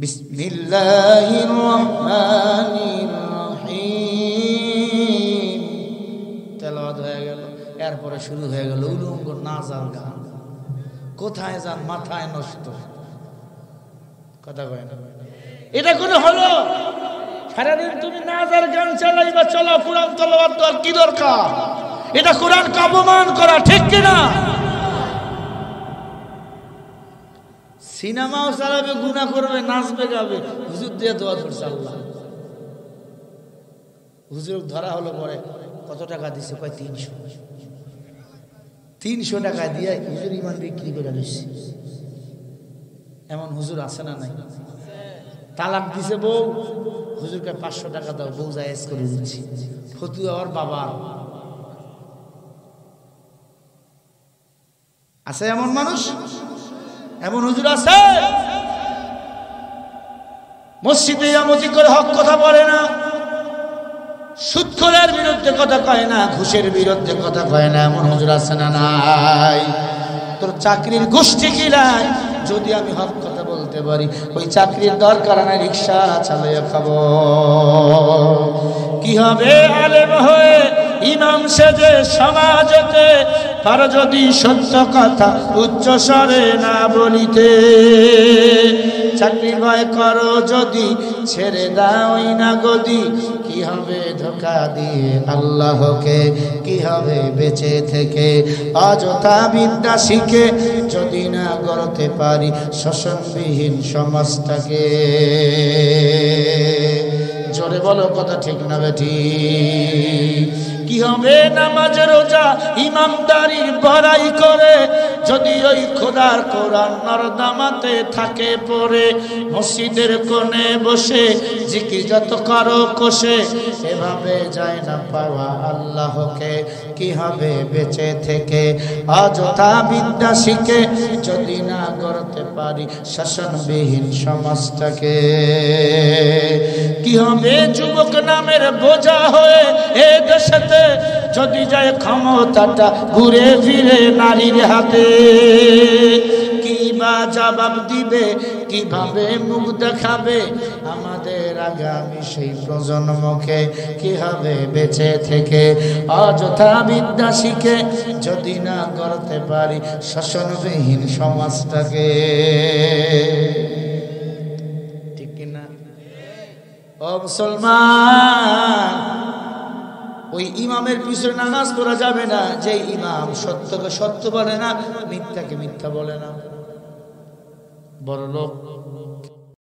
বিসমিল্লাহির রহমানির রহিম। তেলাওয়াত হয়ে গেল, এরপরে শুরু হয়ে গেল উলঙ্গ নাচ আর গান। কোথায় যান, মাথায় নষ্ট। কথা কয় না, এটা কোনো হলো? সারাদিন তুমি নাচ আর গান চালাইবা, চলো কোরআন তেলাওয়াত তো আর কি দরকার? এটা কোরআনকে অপমান করা, ঠিক কিনা? সিনেমাও চালাবে, গুনাহ করবে, নাচবে গাবে, হুজুর দিয়ে দোয়া করছে আল্লাহ। হুজুর ধরা হলো, পরে কত টাকা দিছে? কয় 300। 300 টাকা দিয়ে হুজুর ইমান বিক্রি করে দিচ্ছে। এমন হুজুর আছে না নাই? তালাক দিছে বউ, হুজুরকে 500 টাকা দাও, বউ জায়েজ করে দিচ্ছি। ফতুয়া ওর বাবার। আছে এমন মানুষ, এমন হুজুর আছে। মসজিদে ইমামতি করে হক কথা বলে না, সুদখোরের বিরুদ্ধে কথা কয় না, ঘুষের বিরুদ্ধে কথা কয় না, এমন হুজুর আছে না নাই? তোর চাকরির গোষ্ঠী কিলাই, যদি আমি হক কথা বলতে পারি, ওই চাকরির দরকার নাই, রিক্সা চালিয়ে খাবো। কি হবে আলেম হয়ে ইমাম সেজে সমাজেতে, আর যদি সত্য কথা উচ্চ স্বরে না বলিতে। চাকরি ভয় করো যদি, ছেড়ে দাওই না গদি। কি হবে ধোঁকা দিয়ে আল্লাহকে, কি হবে বেঁচে থেকে অযথা বিদ্যা শিখে, যদি না গড়তে পারি শোষণবিহীন সমাজটাকে। জোরে বলো, কথা ঠিক না বেঠি? কি হবে নামাজ রোজা ইমানদারির বড়াই করে, যদি ওই খোদার কোরআন নরদামাতে থাকে পড়ে। মসজিদের কোণে বসে জিকির যত করো কষে, এভাবে যায় না পাওয়া আল্লাহকে। কি হবে বেঁচে থেকে অযথা বিদ্যা শিখে, যদি না গড়তে পারি শাসনবিহীন সমাজটাকে। কি হবে যুবক নামের বোঝা হয়ে এ দেশেতে, যদি যায় ক্ষমতাটা ঘুরে ফিরে নারীর হাতে। কি বা জবাব দিবে, কিভাবে মুখ দেখাবে আমাদের আগামী সেই প্রজন্মকে। কি হবে বেঁচে থেকে অযথা বিদ্যা শিখে, যদি না গড়তে পারি শাসনবিহীন সমাজটাকে। ঠিক কিনা? ও মুসলমান, ওই ইমামের পিছনে নামাজ পড়া যাবে না যে ইমাম সত্যকে সত্য বলে না, মিথ্যাকে মিথ্যা বলে না। বড় লোক